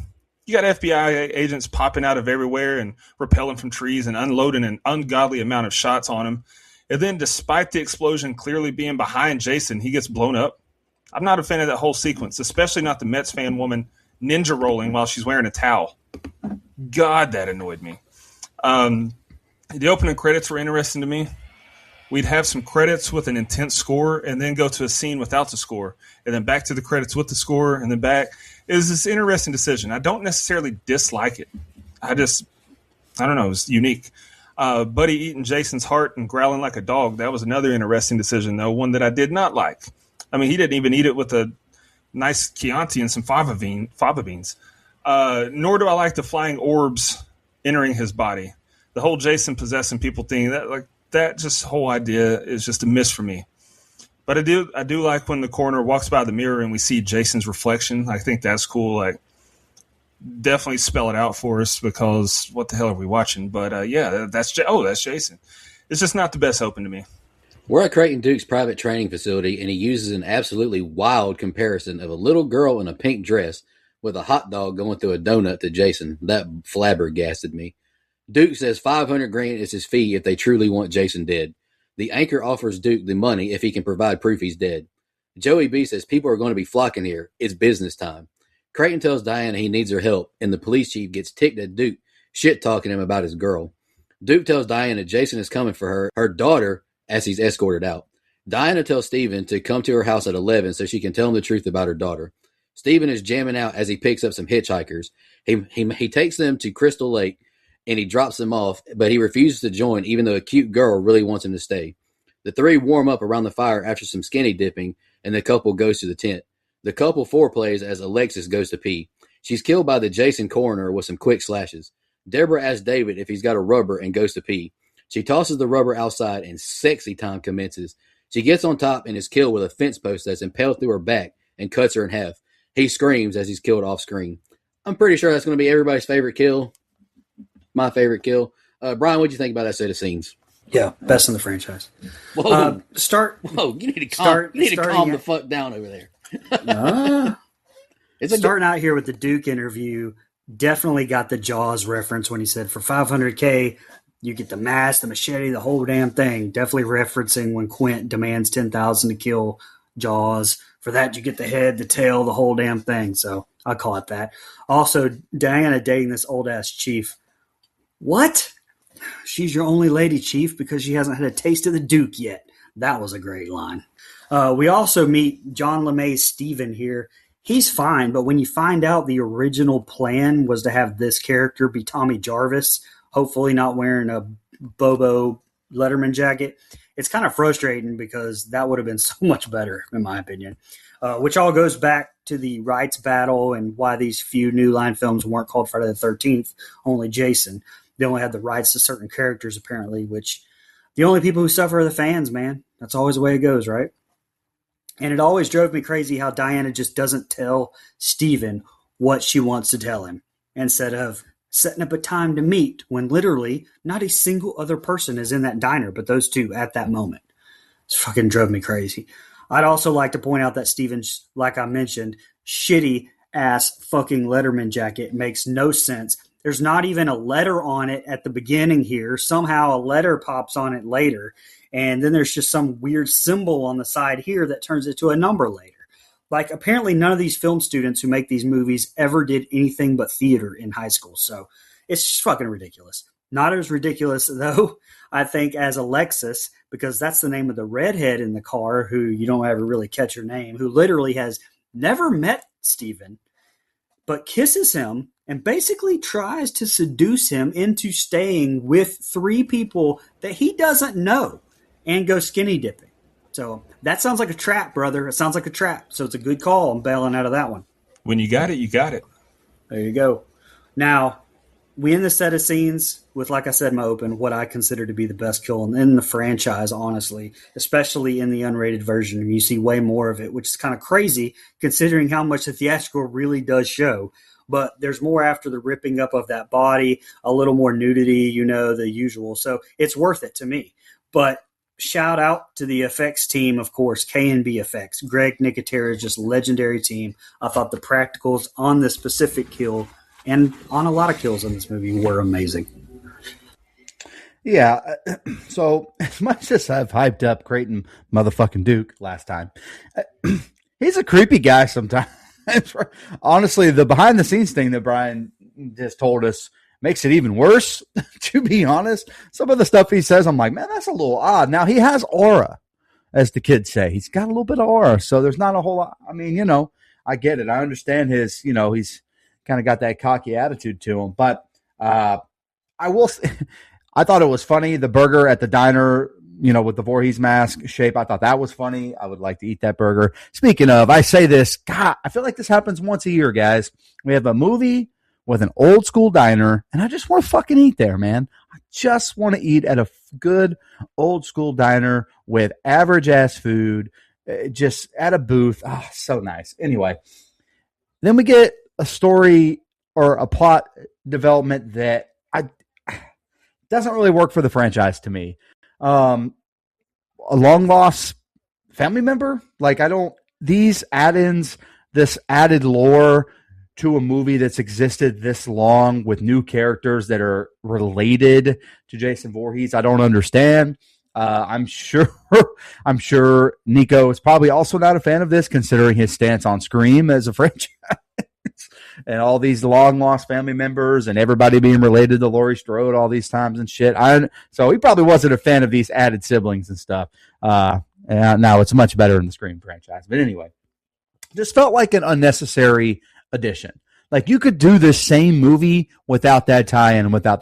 You got FBI agents popping out of everywhere and rappelling from trees and unloading an ungodly amount of shots on him. And then despite the explosion clearly being behind Jason, he gets blown up. I'm not a fan of that whole sequence, especially not the Mets fan woman ninja rolling while she's wearing a towel. God, that annoyed me. The opening credits were interesting to me. We'd have some credits with an intense score and then go to a scene without the score and then back to the credits with the score and then back. It was this interesting decision. I don't necessarily dislike it. I don't know. It was unique. Buddy eating Jason's heart and growling like a dog. That was another interesting decision, though, one that I did not like. I mean, he didn't even eat it with a nice Chianti and some fava beans. Nor do I like the flying orbs entering his body. The whole Jason possessing people thing, that just whole idea is just a miss for me. But I do like when the coroner walks by the mirror and we see Jason's reflection. I think that's cool. Like, definitely spell it out for us, because what the hell are we watching? But yeah, that's Jason. It's just not the best open to me. We're at Creighton Duke's private training facility, and he uses an absolutely wild comparison of a little girl in a pink dress with a hot dog going through a donut to Jason. That flabbergasted me. Duke says 500 grand is his fee if they truly want Jason dead. The anchor offers Duke the money if he can provide proof he's dead. Joey B says people are going to be flocking here. It's business time. Creighton tells Diana he needs her help, and the police chief gets ticked at Duke, shit-talking him about his girl. Duke tells Diana Jason is coming for her daughter, as he's escorted out. Diana tells Steven to come to her house at 11 so she can tell him the truth about her daughter. Steven is jamming out as he picks up some hitchhikers. He takes them to Crystal Lake, and he drops them off, but he refuses to join even though a cute girl really wants him to stay. The three warm up around the fire after some skinny dipping, and the couple goes to the tent. The couple foreplays as Alexis goes to pee. She's killed by the Jason coroner with some quick slashes. Deborah asks David if he's got a rubber and goes to pee. She tosses the rubber outside and sexy time commences. She gets on top and is killed with a fence post that's impaled through her back and cuts her in half. He screams as he's killed off screen. I'm pretty sure that's going to be everybody's favorite kill. My favorite kill. Brian, what'd you think about that set of scenes? Yeah, best in the franchise. Whoa, Whoa, you need to calm the fuck down over there. Starting out here with the Duke interview, definitely got the Jaws reference when he said for $500K, you get the mask, the machete, the whole damn thing. Definitely referencing when Quint demands $10,000 to kill Jaws. For that, you get the head, the tail, the whole damn thing. So I'll call it that. Also, Diana dating this old ass chief. What? She's your only lady, chief, because she hasn't had a taste of the Duke yet. That was a great line. We also meet John LeMay's Steven here. He's fine, but when you find out the original plan was to have this character be Tommy Jarvis, hopefully not wearing a Bobo Letterman jacket, it's kind of frustrating because that would have been so much better, in my opinion. Which all goes back to the rights battle and why these few New Line films weren't called Friday the 13th, only Jason. They only had the rights to certain characters, apparently, which the only people who suffer are the fans, man. That's always the way it goes, right? And it always drove me crazy how Diana just doesn't tell Steven what she wants to tell him instead of setting up a time to meet when literally not a single other person is in that diner but those two at that moment. It fucking drove me crazy. I'd also like to point out that Steven's, like I mentioned, shitty ass fucking Letterman jacket makes no sense. There's not even a letter on it at the beginning here. Somehow a letter pops on it later. And then there's just some weird symbol on the side here that turns into a number later. Like, apparently none of these film students who make these movies ever did anything but theater in high school. So it's just fucking ridiculous. Not as ridiculous, though, I think, as Alexis, because that's the name of the redhead in the car who you don't ever really catch her name, who literally has never met Steven, but kisses him and basically tries to seduce him into staying with three people that he doesn't know and go skinny dipping. So that sounds like a trap, brother. It sounds like a trap. So it's a good call. I'm bailing out of that one. When you got it, you got it. There you go. Now, we end the set of scenes with, like I said in my open, what I consider to be the best kill in the franchise, honestly, especially in the unrated version. You see way more of it, which is kind of crazy considering how much the theatrical really does show. But there's more after the ripping up of that body, a little more nudity, the usual. So it's worth it to me. But shout out to the effects team, of course, K&B Effects. Greg Nicotera's just legendary team. I thought the practicals on this specific kill and on a lot of kills in this movie were amazing. Yeah. So as much as I've hyped up Creighton motherfucking Duke last time, he's a creepy guy sometimes. Honestly, the behind the scenes thing that Brian just told us makes it even worse, to be honest. Some of the stuff he says, I'm like, man, that's a little odd. Now, he has aura, as the kids say. He's got a little bit of aura, so there's not a whole lot. I mean, I get it. I understand his, he's kind of got that cocky attitude to him. But I will say, I thought it was funny, the burger at the diner, with the Voorhees mask shape. I thought that was funny. I would like to eat that burger. Speaking of, I say this, God, I feel like this happens once a year, guys. We have a movie with an old school diner, and I just want to fucking eat there, man. I just want to eat at a good old school diner with average ass food, just at a booth. Oh, so nice. Anyway, then we get a story or a plot development that doesn't really work for the franchise to me. a long lost family member. Like, these add-ins, this added lore to a movie that's existed this long with new characters that are related to Jason Voorhees, I don't understand. I'm sure Nico is probably also not a fan of this, considering his stance on Scream as a franchise and all these long lost family members and everybody being related to Laurie Strode all these times and shit. So he probably wasn't a fan of these added siblings and stuff. And now it's much better in the Scream franchise. But anyway, just felt like an unnecessary addition. Like, you could do this same movie without that tie-in and without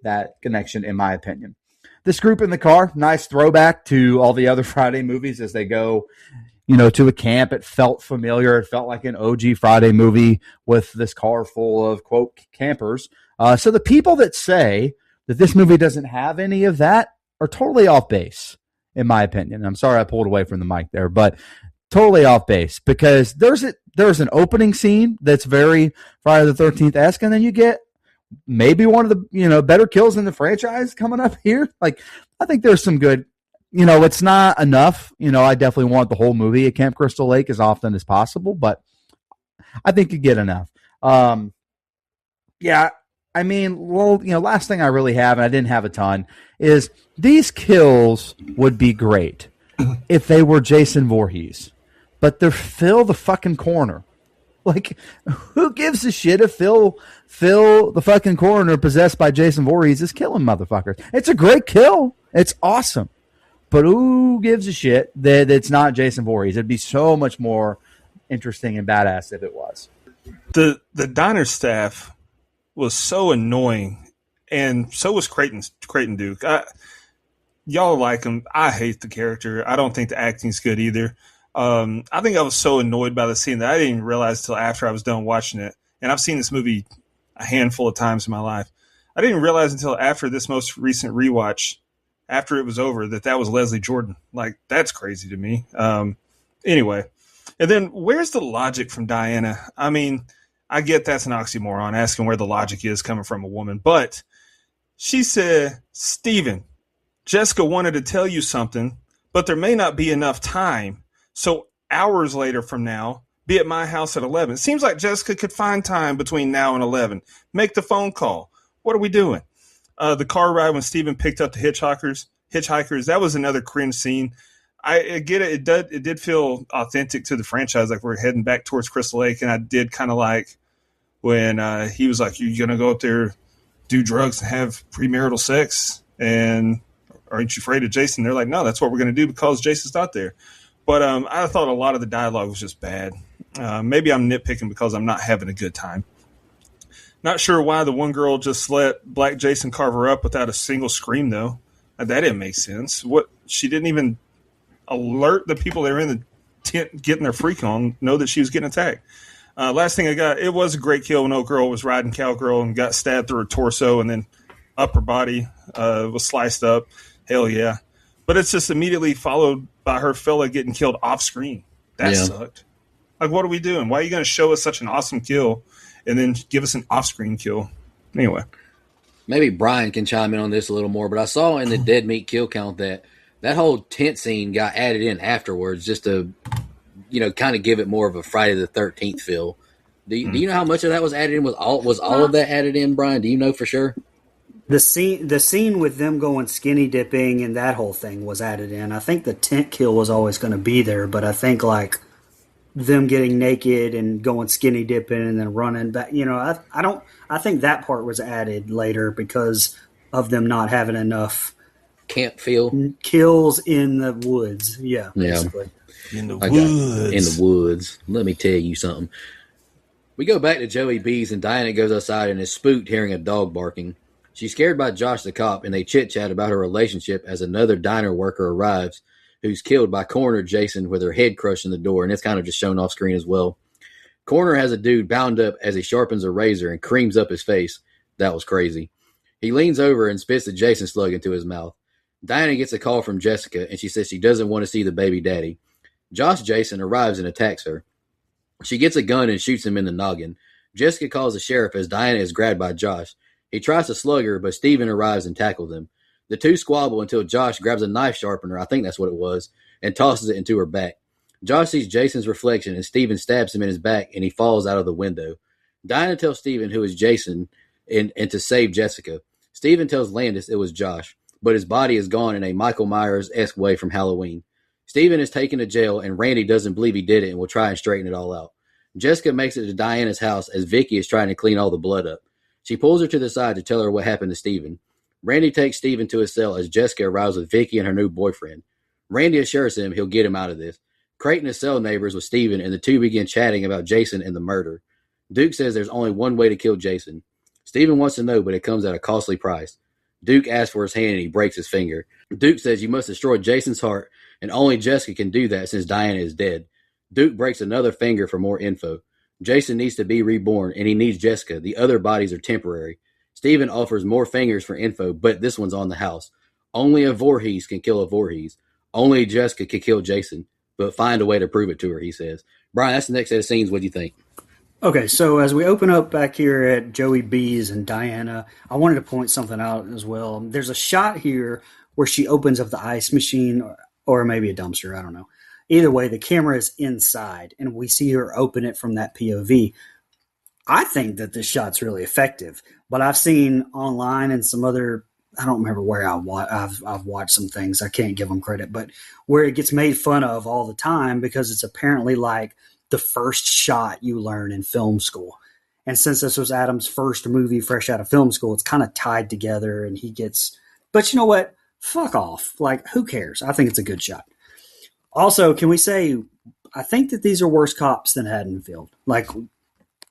that connection, in my opinion. This group in the car, nice throwback to all the other Friday movies as they go, to a camp. It felt familiar. It felt like an OG Friday movie with this car full of, quote, campers. So the people that say that this movie doesn't have any of that are totally off base, in my opinion. I'm sorry I pulled away from the mic there, but totally off base, because there's an opening scene that's very Friday the 13th-esque, and then you get maybe one of the better kills in the franchise coming up here. Like, I think there's some good, it's not enough. I definitely want the whole movie at Camp Crystal Lake as often as possible, but I think you get enough. Yeah, I mean, well, last thing I really have, and I didn't have a ton, is these kills would be great if they were Jason Voorhees, but they're Phil the fucking Corner. Like, who gives a shit if Phil the fucking Coroner, possessed by Jason Voorhees, is killing motherfuckers? It's a great kill. It's awesome. But who gives a shit that it's not Jason Voorhees? It'd be so much more interesting and badass if it was. The diner staff was so annoying, and so was Creighton Duke. Y'all like him. I hate the character. I don't think the acting's good either. I think I was so annoyed by the scene that I didn't even realize until after I was done watching it. And I've seen this movie a handful of times in my life. I didn't realize until after this most recent rewatch, after it was over, that was Leslie Jordan. Like, that's crazy to me. Anyway, and then where's the logic from Diana? I mean, I get that's an oxymoron, asking where the logic is coming from a woman. But she said, Steven, Jessica wanted to tell you something, but there may not be enough time. So hours later from now, be at my house at 11. It seems like Jessica could find time between now and 11. Make the phone call. What are we doing? The car ride when Steven picked up the hitchhikers, that was another cringe scene. I get it. It did feel authentic to the franchise, like we're heading back towards Crystal Lake. And I did kind of like when he was like, you're going to go up there, do drugs and have premarital sex. And aren't you afraid of Jason? They're like, no, that's what we're going to do because Jason's not there. But I thought a lot of the dialogue was just bad. Maybe I'm nitpicking because I'm not having a good time. Not sure why the one girl just let Black Jason carve her up without a single scream, though. That didn't make sense. She didn't even alert the people that are in the tent getting their freak on, know that she was getting attacked. Last thing I got, it was a great kill when old girl was riding Cowgirl and got stabbed through her torso and then upper body was sliced up. Hell yeah. But it's just immediately followed by her fella getting killed off screen. That sucked. Like, what are we doing? Why are you going to show us such an awesome kill and then give us an off-screen kill? Anyway. Maybe Brian can chime in on this a little more, but I saw in the dead meat kill count that whole tent scene got added in afterwards just to, kind of give it more of a Friday the 13th feel. Do you know how much of that was added in? Was all of that added in, Brian? Do you know for sure? The scene with them going skinny dipping and that whole thing was added in. I think the tent kill was always going to be there, but I think like them getting naked and going skinny dipping and then running back, I think that part was added later because of them not having enough camp feel kills in the woods. Yeah, basically. In the woods. In the woods. Let me tell you something. We go back to Joey B's and Diana goes outside and is spooked hearing a dog barking. She's scared by Josh the cop, and they chit-chat about her relationship as another diner worker arrives who's killed by Coroner Jason with her head crushed in the door, and it's kind of just shown off screen as well. Coroner has a dude bound up as he sharpens a razor and creams up his face. That was crazy. He leans over and spits the Jason slug into his mouth. Diana gets a call from Jessica, and she says she doesn't want to see the baby daddy. Josh Jason arrives and attacks her. She gets a gun and shoots him in the noggin. Jessica calls the sheriff as Diana is grabbed by Josh. He tries to slug her, but Steven arrives and tackles him. The two squabble until Josh grabs a knife sharpener, I think that's what it was, and tosses it into her back. Josh sees Jason's reflection, and Steven stabs him in his back, and he falls out of the window. Diana tells Steven who is Jason and to save Jessica. Steven tells Landis it was Josh, but his body is gone in a Michael Myers-esque way from Halloween. Steven is taken to jail, and Randy doesn't believe he did it and will try and straighten it all out. Jessica makes it to Diana's house as Vicky is trying to clean all the blood up. She pulls her to the side to tell her what happened to Steven. Randy takes Steven to his cell as Jessica arrives with Vicky and her new boyfriend. Randy assures him he'll get him out of this. Creighton is cell neighbors with Steven, and the two begin chatting about Jason and the murder. Duke says there's only one way to kill Jason. Steven wants to know, but it comes at a costly price. Duke asks for his hand, and he breaks his finger. Duke says you must destroy Jason's heart, and only Jessica can do that since Diana is dead. Duke breaks another finger for more info. Jason needs to be reborn, and he needs Jessica. The other bodies are temporary. Steven offers more fingers for info, but this one's on the house. Only a Voorhees can kill a Voorhees. Only Jessica can kill Jason, but find a way to prove it to her, he says. Brian, that's the next set of scenes. What do you think? Okay, so as we open up back here at Joey B's and Diana, I wanted to point something out as well. There's a shot here where she opens up the ice machine or maybe a dumpster, I don't know. Either way, the camera is inside, and we see her open it from that POV. I think that this shot's really effective, but I've seen online and some other, I don't remember where I've watched some things, I can't give them credit, but where it gets made fun of all the time because it's apparently like the first shot you learn in film school. And since this was Adam's first movie fresh out of film school, it's kind of tied together and he gets, but you know what? Fuck off. Like, who cares? I think it's a good shot. Also, can we say, I think that these are worse cops than Haddonfield. Like,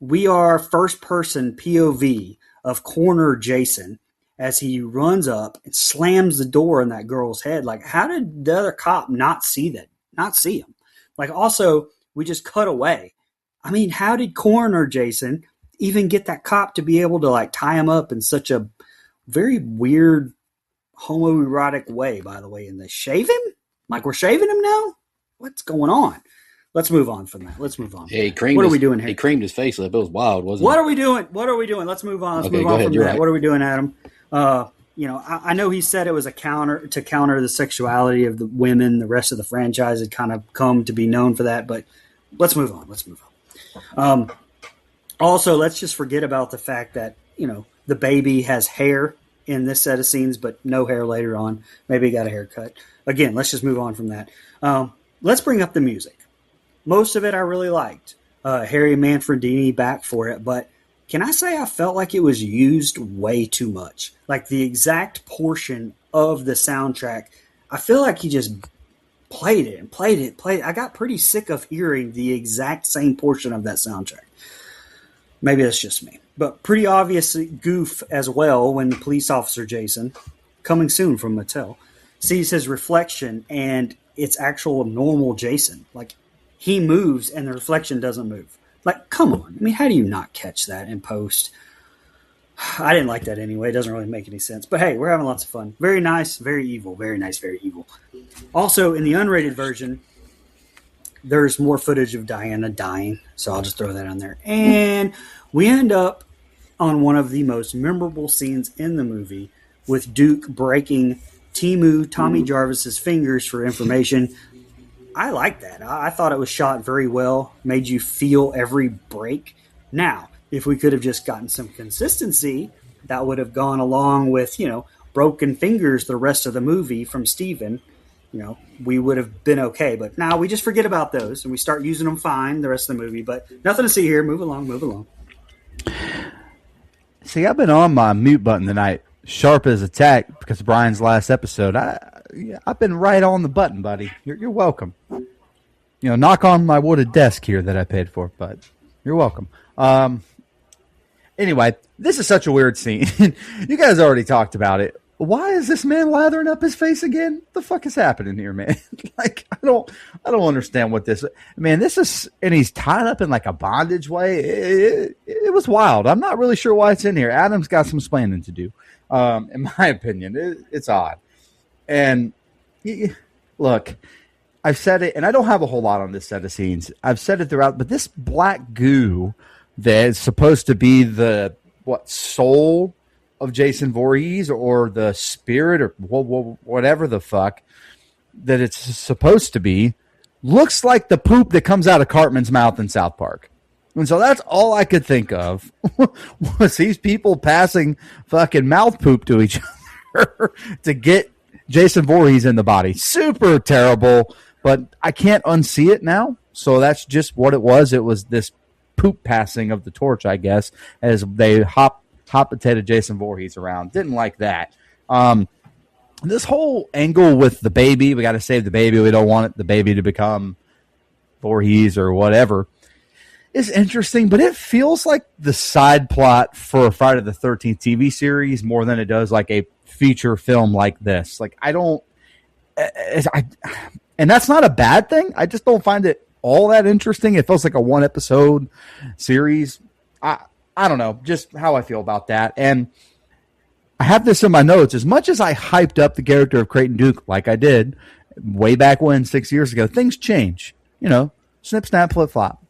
we are first person POV of Corner Jason as he runs up and slams the door in that girl's head. Like, how did the other cop not see him? Like, also, we just cut away. I mean, how did Coroner Jason even get that cop to be able to like tie him up in such a very weird homoerotic way, by the way? And they shave him? Like, we're shaving him now? What's going on? Let's move on from that. Yeah, what are we doing here? He creamed his face up. It was wild, wasn't What it? are we doing? Let's move on. Let's Okay, move go on ahead, from you're that. right. What are we doing, Adam? I know he said it was to counter the sexuality of the women. The rest of the franchise had kind of come to be known for that, but let's move on. Also, let's just forget about the fact that, the baby has hair in this set of scenes, but no hair later on. Maybe he got a haircut. Again, let's just move on from that. Let's bring up the music. Most of it I really liked. Harry Manfredini back for it, but can I say I felt like it was used way too much? Like the exact portion of the soundtrack, I feel like he just played it. I got pretty sick of hearing the exact same portion of that soundtrack. Maybe that's just me. But pretty obvious goof as well when police officer Jason, coming soon from Mattel, sees his reflection and it's actual normal Jason. Like, he moves and the reflection doesn't move. Like, come on. I mean, how do you not catch that in post? I didn't like that anyway. It doesn't really make any sense. But hey, we're having lots of fun. Very nice, very evil. Very nice, very evil. Also, in the unrated version, there's more footage of Diana dying. So I'll just throw that on there. And we end up on one of the most memorable scenes in the movie with Duke breaking Tommy Jarvis's fingers for information. I like that. I thought it was shot very well, made you feel every break. Now, if we could have just gotten some consistency, that would have gone along with, broken fingers the rest of the movie from Steven. We would have been okay. But now we just forget about those and we start using them fine the rest of the movie. But nothing to see here. Move along. See, I've been on my mute button tonight, sharp as a tack, because of Brian's last episode. I've been right on the button, buddy. You're welcome. Knock on my wooded desk here that I paid for, but you're welcome. Anyway, this is such a weird scene. You guys already talked about it. Why is this man lathering up his face again? What the fuck is happening here, man? Like, I don't understand what this. Man, this is, and he's tied up in like a bondage way. It was wild. I'm not really sure why it's in here. Adam's got some explaining to do. In my opinion, it's odd. And look, I've said it, and I don't have a whole lot on this set of scenes. I've said it throughout, but this black goo that's supposed to be the soul of Jason Voorhees or the spirit or whatever the fuck that it's supposed to be looks like the poop that comes out of Cartman's mouth in South Park. And so that's all I could think of was these people passing fucking mouth poop to each other to get Jason Voorhees in the body. Super terrible, but I can't unsee it now. So that's just what it was. It was this poop passing of the torch, I guess, as they hop-potated Jason Voorhees around. Didn't like that. This whole angle with the baby, we got to save the baby. We don't want the baby to become Voorhees or whatever, is interesting, but it feels like the side plot for a Friday the 13th TV series more than it does like a feature film like this. Like, and that's not a bad thing. I just don't find it all that interesting. It feels like a one episode series. I don't know, just how I feel about that. And I have this in my notes. As much as I hyped up the character of Creighton Duke, like I did way back when 6 years ago, things change. Snip, snap, flip, flop.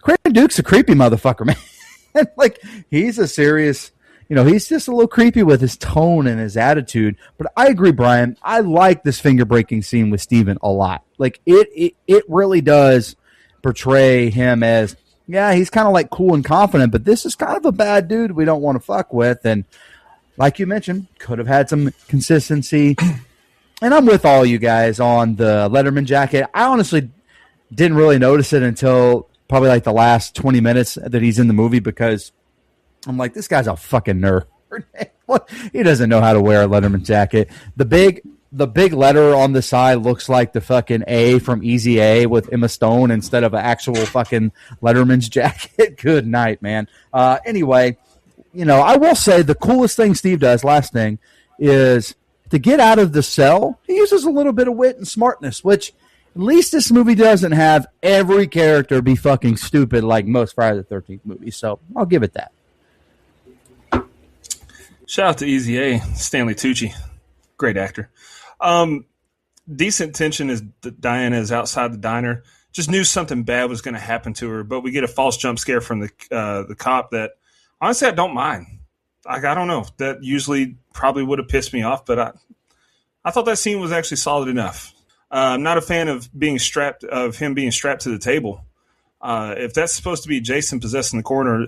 Creighton Duke's a creepy motherfucker, man. Like, he's a serious, he's just a little creepy with his tone and his attitude. But I agree, Brian. I like this finger breaking scene with Steven a lot. Like, it really does portray him as, yeah, he's kind of like cool and confident, but this is kind of a bad dude we don't want to fuck with. And like you mentioned, could have had some consistency. And I'm with all you guys on the Letterman jacket. I honestly didn't really notice it until probably like the last 20 minutes that he's in the movie, because I'm like, this guy's a fucking nerd. He doesn't know how to wear a Letterman jacket. The big letter on the side looks like the fucking A from Easy A with Emma Stone instead of an actual fucking Letterman's jacket. Good night, man. Anyway, I will say the coolest thing Steve does, last thing, is to get out of the cell, he uses a little bit of wit and smartness, which at least this movie doesn't have every character be fucking stupid like most Friday the 13th movies. So I'll give it that. Shout out to Easy A, Stanley Tucci. Great actor. Decent tension as Diana is outside the diner. Just knew something bad was going to happen to her, but we get a false jump scare from the cop that, honestly, I don't mind. I don't know. That usually probably would have pissed me off, but I thought that scene was actually solid enough. I'm not a fan of him being strapped to the table. If that's supposed to be Jason possessing the corner,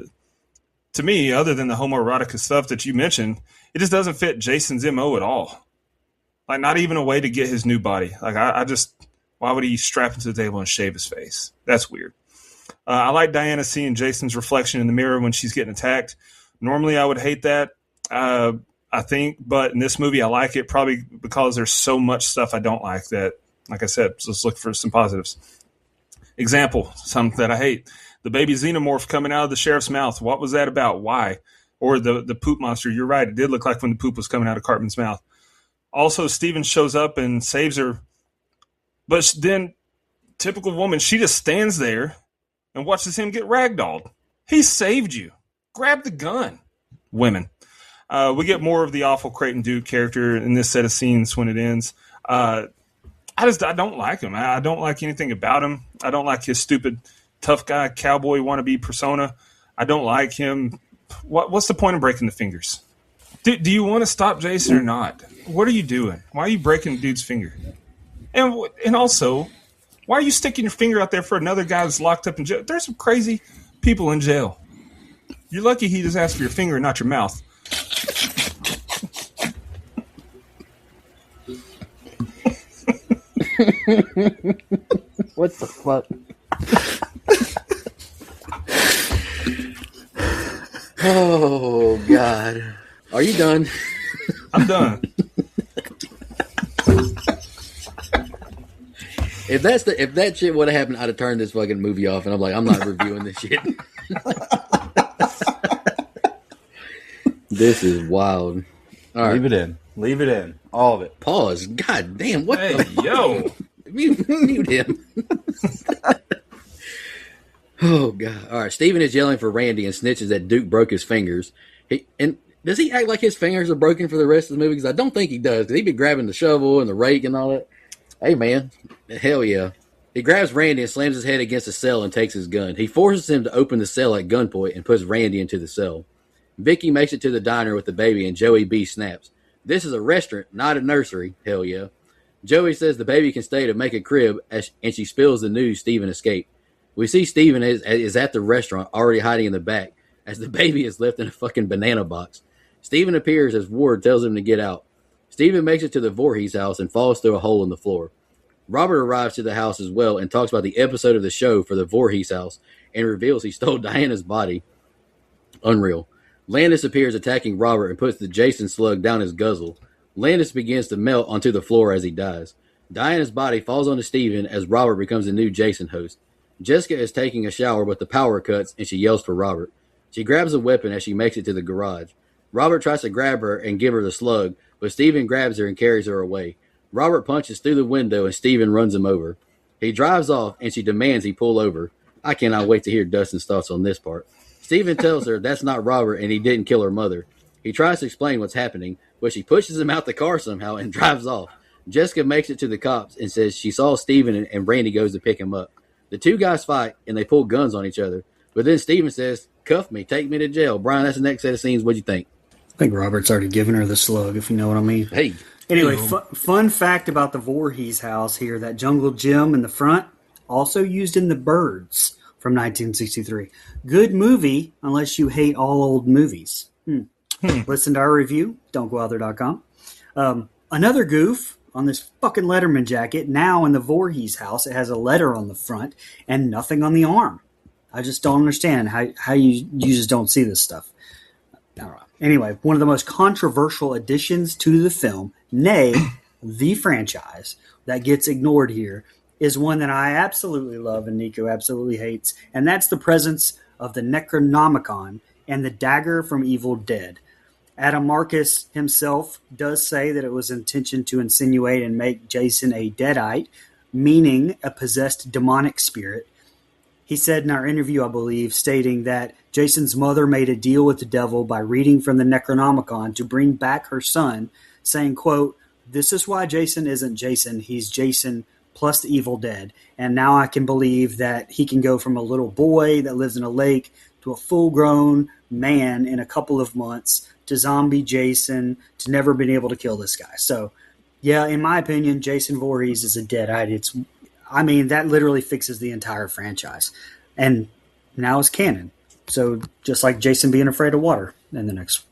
to me, other than the homoerotica stuff that you mentioned, it just doesn't fit Jason's MO at all. Like, not even a way to get his new body. Like, why would he strap him to the table and shave his face? That's weird. I like Diana seeing Jason's reflection in the mirror when she's getting attacked. Normally, I would hate that, I think. But in this movie, I like it probably because there's so much stuff I don't like that, like I said, so let's look for some positives. Example, something that I hate. The baby xenomorph coming out of the sheriff's mouth. What was that about? Why? Or the poop monster. You're right. It did look like when the poop was coming out of Cartman's mouth. Also, Steven shows up and saves her. But then, typical woman, she just stands there and watches him get ragdolled. He saved you. Grab the gun. Women. We get more of the awful Creighton Duke character in this set of scenes when it ends. I don't like him. I don't like anything about him. I don't like his stupid tough guy cowboy wannabe persona. I don't like him. What's the point of breaking the fingers? Do you want to stop Jason or not? What are you doing? Why are you breaking the dude's finger? And also, why are you sticking your finger out there for another guy that's locked up in jail? There's some crazy people in jail. You're lucky he just asked for your finger and not your mouth. What the fuck? Oh, God. Are you done? I'm done. If that shit would have happened, I'd have turned this fucking movie off, and I'm like, I'm not reviewing this shit. This is wild. All right. Leave it in. All of it. Pause. God damn. What the fuck? Yo. Mute him. Oh, God. All right. Steven is yelling for Randy and snitches that Duke broke his fingers. And does he act like his fingers are broken for the rest of the movie? Because I don't think he does. Because he'd be grabbing the shovel and the rake and all that. Hey, man. Hell yeah. He grabs Randy and slams his head against a cell and takes his gun. He forces him to open the cell at gunpoint and puts Randy into the cell. Vicky makes it to the diner with the baby, and Joey B snaps. This is a restaurant, not a nursery. Hell yeah. Joey says the baby can stay to make a crib, and she spills the news Steven escaped. We see Steven is at the restaurant, already hiding in the back, as the baby is left in a fucking banana box. Steven appears as Ward tells him to get out. Steven makes it to the Voorhees house and falls through a hole in the floor. Robert arrives to the house as well and talks about the episode of the show for the Voorhees house and reveals he stole Diana's body. Unreal. Landis appears attacking Robert and puts the Jason slug down his guzzle. Landis begins to melt onto the floor as he dies. Diana's body falls onto Steven as Robert becomes the new Jason host. Jessica is taking a shower, but the power cuts and she yells for Robert. She grabs a weapon as she makes it to the garage. Robert tries to grab her and give her the slug, but Steven grabs her and carries her away. Robert punches through the window and Steven runs him over. He drives off and she demands he pull over. I cannot wait to hear Dustin's thoughts on this part. Steven tells her that's not Robert and he didn't kill her mother. He tries to explain what's happening, but she pushes him out the car somehow and drives off. Jessica makes it to the cops and says she saw Steven and Brandy goes to pick him up. The two guys fight and they pull guns on each other. But then Steven says, cuff me, take me to jail. Brian, that's the next set of scenes. What'd you think? I think Robert's already given her the slug, if you know what I mean. Hey. Anyway, fun fact about the Voorhees house here, that jungle gym in the front, also used in The Birds from 1963. Good movie, unless you hate all old movies. Listen to our review, don'tgooutthere.com. Another goof on this fucking Letterman jacket. Now in the Voorhees house, it has a letter on the front and nothing on the arm. I just don't understand how you just don't see this stuff. I don't know. Anyway, one of the most controversial additions to the film, nay, the franchise, that gets ignored here is one that I absolutely love and Nico absolutely hates, and that's the presence of the Necronomicon and the dagger from Evil Dead. Adam Marcus himself does say that it was intention to insinuate and make Jason a deadite, meaning a possessed demonic spirit. He said in our interview, I believe, stating that Jason's mother made a deal with the devil by reading from the Necronomicon to bring back her son, saying, quote, "This is why Jason isn't Jason. He's Jason plus the Evil Dead. And now I can believe that he can go from a little boy that lives in a lake to a full-grown man in a couple of months to zombie Jason to never been able to kill this guy." So, yeah, in my opinion, Jason Voorhees is a deadite. That literally fixes the entire franchise. And now it's canon. So just like Jason being afraid of water in the next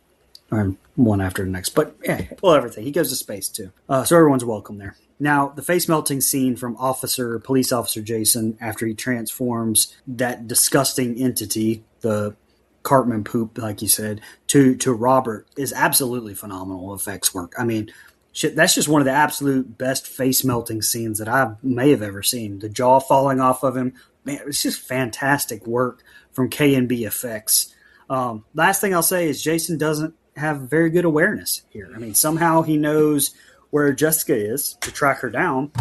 one after the next. But yeah, well, everything. He goes to space too. So everyone's welcome there. Now, the face melting scene from police officer Jason after he transforms that disgusting entity, the Cartman poop, like you said, to Robert is absolutely phenomenal effects work. I mean, shit, that's just one of the absolute best face melting scenes that I may have ever seen. The jaw falling off of him, man, it's just fantastic work from K&B Effects. Last thing I'll say is Jason doesn't have very good awareness here. I mean, somehow he knows where Jessica is to track her down,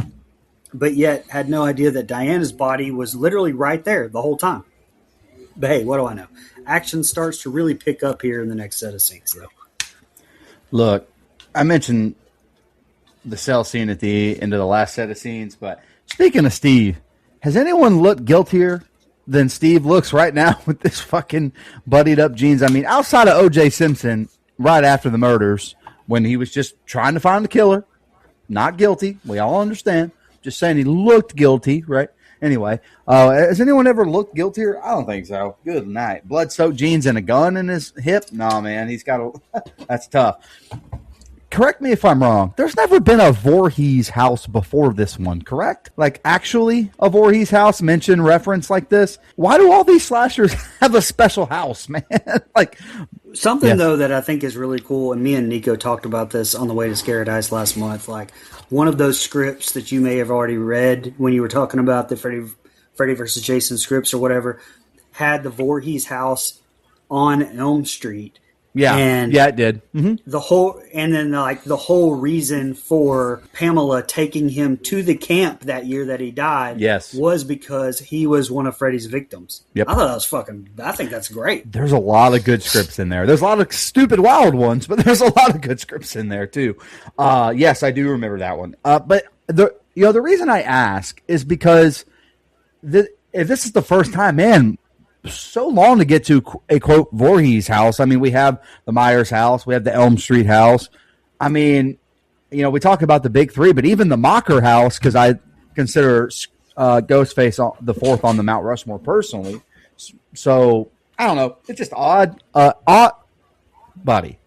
but yet had no idea that Diana's body was literally right there the whole time. But hey, what do I know? Action starts to really pick up here in the next set of scenes, though. Look, I mentioned the cell scene at the end of the last set of scenes, but speaking of Steve, has anyone looked guiltier than Steve looks right now with this fucking buddied up jeans? I mean, outside of O.J. Simpson, right after the murders, when he was just trying to find the killer, not guilty. We all understand. Just saying he looked guilty, right? Anyway, has anyone ever looked guiltier? I don't think so. Good night. Blood-soaked jeans and a gun in his hip? No, man, he's got a... That's tough. Correct me if I'm wrong. There's never been a Voorhees house before this one, correct? Like, actually a Voorhees house mentioned, reference like this? Why do all these slashers have a special house, man? Like... Something, though, that I think is really cool, and me and Nico talked about this on the way to Scaradise last month, like one of those scripts that you may have already read when you were talking about the Freddy versus Jason scripts or whatever, had the Voorhees house on Elm Street. Yeah, and it did. Mm-hmm. The whole reason for Pamela taking him to the camp that year that he died, was because he was one of Freddy's victims. Yep. I thought that was I think that's great. There's a lot of good scripts in there. There's a lot of stupid, wild ones, but there's a lot of good scripts in there too. Yes, I do remember that one. But the reason I ask is because if this is the first time, man, so long to get to a quote Voorhees house. I mean, we have the Myers house, we have the Elm Street house. I mean, we talk about the big three, but even the Mocker house, because I consider Ghostface the fourth on the Mount Rushmore personally. So I don't know. It's just odd. Buddy.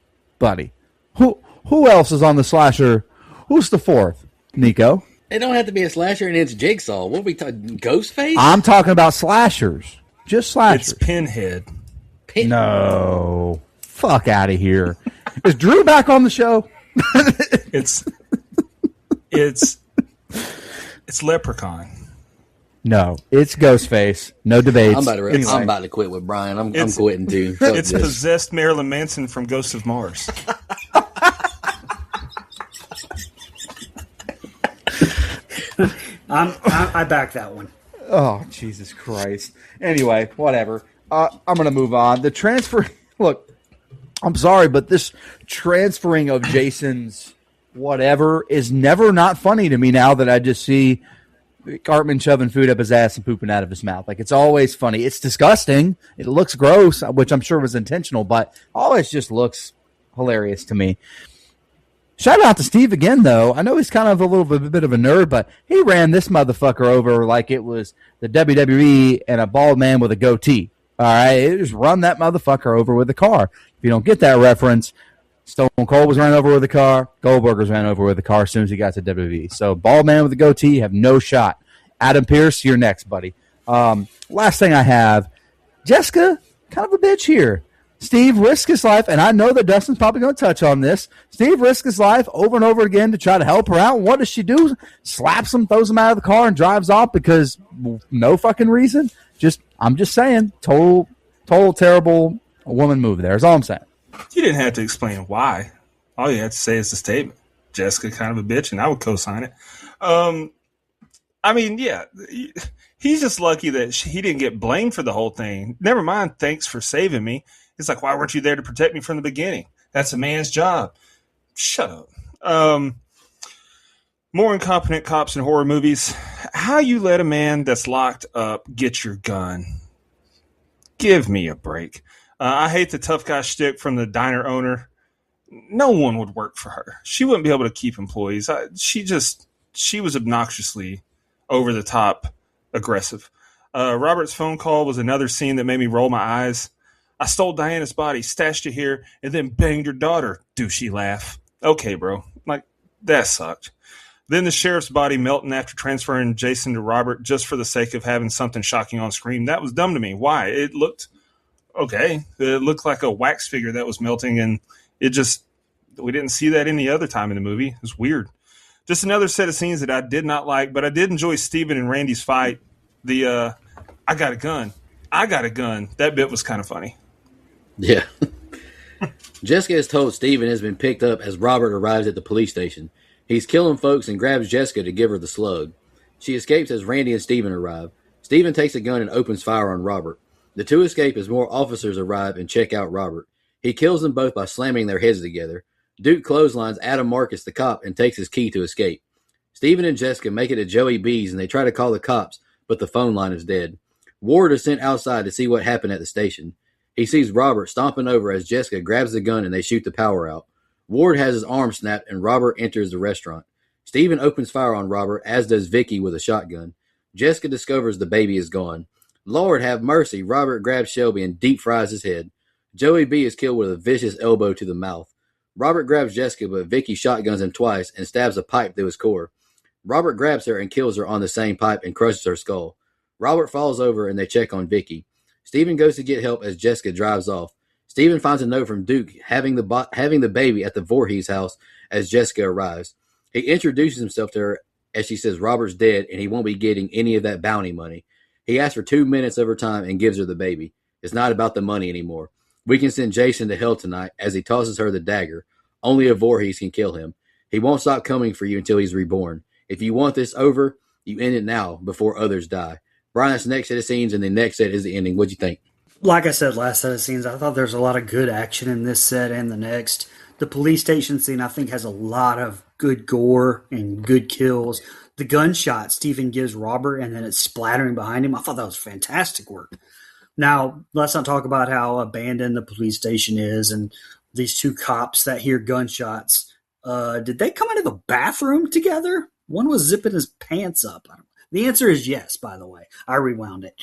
Who else is on the slasher? Who's the fourth? Nico. It don't have to be a slasher, and it's Jigsaw. What are we talking? Ghostface? I'm talking about slashers. Just slashers. It's Pinhead. No. Fuck out of here. Is Drew back on the show? It's Leprechaun. No, it's Ghostface. No debates. I'm about to quit with Brian. I'm quitting too. Fuck It's this. possessed Marilyn Manson from Ghosts of Mars. I back that one. Oh, Jesus Christ. Anyway, whatever. I'm going to move on. The transfer. Look, I'm sorry, but this transferring of Jason's whatever is never not funny to me now that I just see Cartman shoving food up his ass and pooping out of his mouth. Like, it's always funny. It's disgusting. It looks gross, which I'm sure was intentional, but always just looks hilarious to me. Shout out to Steve again, though. I know he's kind of a bit of a nerd, but he ran this motherfucker over like it was the WWE and a bald man with a goatee. All right, he just run that motherfucker over with a car. If you don't get that reference, Stone Cold was ran over with a car. Goldberg was ran over with a car as soon as he got to WWE. So bald man with a goatee, you have no shot. Adam Pearce, you're next, buddy. Last thing I have, Jessica, kind of a bitch here. Steve risked his life, and I know that Dustin's probably going to touch on this. Steve risked his life over and over again to try to help her out. What does she do? Slaps him, throws him out of the car, and drives off because no fucking reason. I'm just saying, total terrible woman move there is all I'm saying. You didn't have to explain why. All you had to say is the statement. Jessica kind of a bitch, and I would co-sign it. I mean, yeah, he's just lucky that he didn't get blamed for the whole thing. Never mind, thanks for saving me. It's like, why weren't you there to protect me from the beginning? That's a man's job. Shut up. More incompetent cops in horror movies. How you let a man that's locked up get your gun? Give me a break. I hate the tough guy shtick from the diner owner. No one would work for her. She wouldn't be able to keep employees. She was obnoxiously over the top aggressive. Robert's phone call was another scene that made me roll my eyes. I stole Diana's body, stashed it here, and then banged her daughter. Douchey laugh. Okay, bro. Like, that sucked. Then the sheriff's body melting after transferring Jason to Robert just for the sake of having something shocking on screen. That was dumb to me. Why? It looked okay. It looked like a wax figure that was melting, and we didn't see that any other time in the movie. It was weird. Just another set of scenes that I did not like, but I did enjoy Steven and Randy's fight. The I got a gun. That bit was kind of funny. Yeah. Jessica is told Steven has been picked up as Robert arrives at the police station. He's killing folks and grabs Jessica to give her the slug. She escapes as Randy and Steven arrive. Steven takes a gun and opens fire on Robert. The two escape as more officers arrive and check out Robert. He kills them both by slamming their heads together. Duke clotheslines Adam Marcus, the cop, and takes his key to escape. Steven and Jessica make it to Joey B's and they try to call the cops, but the phone line is dead. Ward is sent outside to see what happened at the station. He sees Robert stomping over as Jessica grabs the gun and they shoot the power out. Ward has his arm snapped and Robert enters the restaurant. Steven opens fire on Robert, as does Vicky with a shotgun. Jessica discovers the baby is gone. Lord have mercy, Robert grabs Shelby and deep fries his head. Joey B is killed with a vicious elbow to the mouth. Robert grabs Jessica, but Vicky shotguns him twice and stabs a pipe through his core. Robert grabs her and kills her on the same pipe and crushes her skull. Robert falls over and they check on Vicky. Steven goes to get help as Jessica drives off. Steven finds a note from Duke having the baby at the Voorhees house as Jessica arrives. He introduces himself to her as she says Robert's dead and he won't be getting any of that bounty money. He asks for 2 minutes of her time and gives her the baby. It's not about the money anymore. We can send Jason to hell tonight as he tosses her the dagger. Only a Voorhees can kill him. He won't stop coming for you until he's reborn. If you want this over, you end it now before others die. Brian, that's the next set of scenes, and the next set is the ending. What'd you think? Like I said, last set of scenes, I thought there's a lot of good action in this set and the next. The police station scene, I think, has a lot of good gore and good kills. The gunshot Stephen gives Robert and then it's splattering behind him, I thought that was fantastic work. Now, let's not talk about how abandoned the police station is and these two cops that hear gunshots. Did they come out of the bathroom together? One was zipping his pants up. The answer is yes, by the way. I rewound it.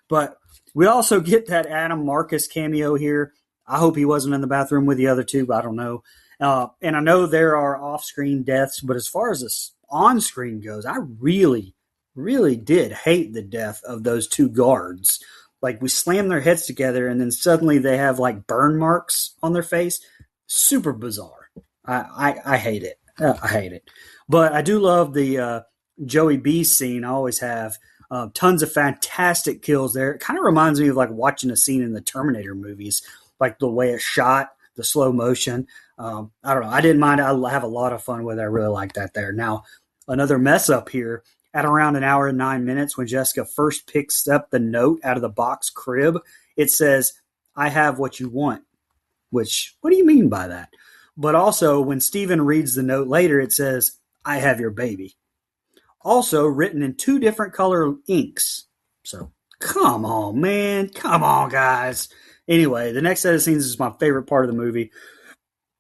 But we also get that Adam Marcus cameo here. I hope he wasn't in the bathroom with the other two, but I don't know. And I know there are off-screen deaths, but as far as this on-screen goes, I really, really did hate the death of those two guards. Like, we slam their heads together, and then suddenly they have, like, burn marks on their face. Super bizarre. I hate it. I hate it. But I do love the Joey B scene. I always have. Tons of fantastic kills there. It kind of reminds me of, like, watching a scene in the Terminator movies, like the way it's shot, the slow motion. I don't know. I didn't mind. I have a lot of fun with it. I really like that there. Now, another mess up here. At around an hour and 9 minutes, when Jessica first picks up the note out of the box crib, it says, "I have what you want." Which, what do you mean by that? But also, when Steven reads the note later, it says, "I have your baby." Also written in two different color inks. So, come on, man. Come on, guys. Anyway, the next set of scenes is my favorite part of the movie.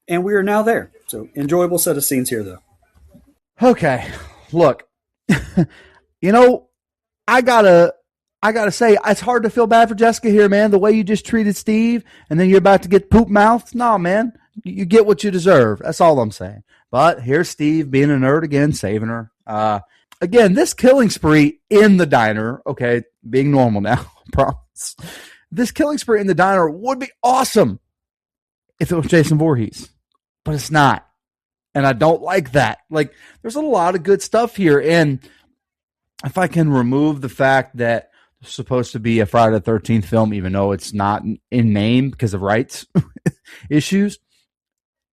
And we are now there. So, enjoyable set of scenes here, though. Okay, look, you know, I gotta say, it's hard to feel bad for Jessica here, man. The way you just treated Steve, and then you're about to get poop mouth. No, man, you get what you deserve. That's all I'm saying. But here's Steve being a nerd again, saving her. Again, this killing spree in the diner. Okay, being normal now, I promise. This killing spree in the diner would be awesome if it was Jason Voorhees, but it's not. And I don't like that. Like, there's a lot of good stuff here. And if I can remove the fact that it's supposed to be a Friday the 13th film, even though it's not in name because of rights issues,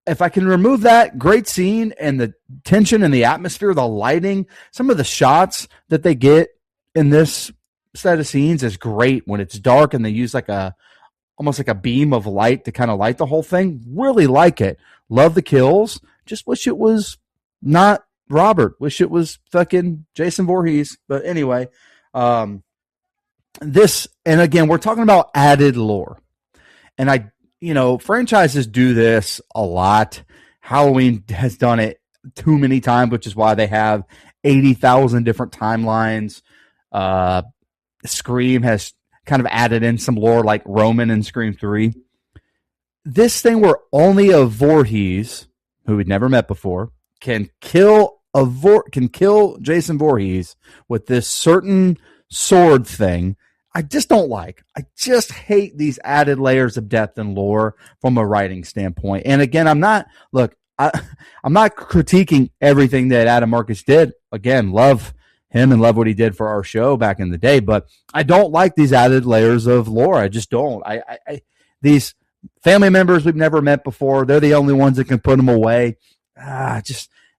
if I can remove that, great scene and the tension and the atmosphere, the lighting, some of the shots that they get in this set of scenes is great when it's dark and they use almost like a beam of light to kind of light the whole thing. Really like it. Love the kills. Just wish it was not Robert. Wish it was fucking Jason Voorhees. But anyway, this, and again, we're talking about added lore. And franchises do this a lot. Halloween has done it too many times, which is why they have 80,000 different timelines. Scream has kind of added in some lore like Roman in Scream 3. This thing where only a Voorhees, who we'd never met before, can kill Jason Voorhees with this certain sword thing, I just don't like. I just hate these added layers of depth and lore from a writing standpoint. And again, I'm not critiquing everything that Adam Marcus did. Again, love him and love what he did for our show back in the day, but I don't like these added layers of lore. I just don't. These family members we've never met before, they're the only ones that can put them away.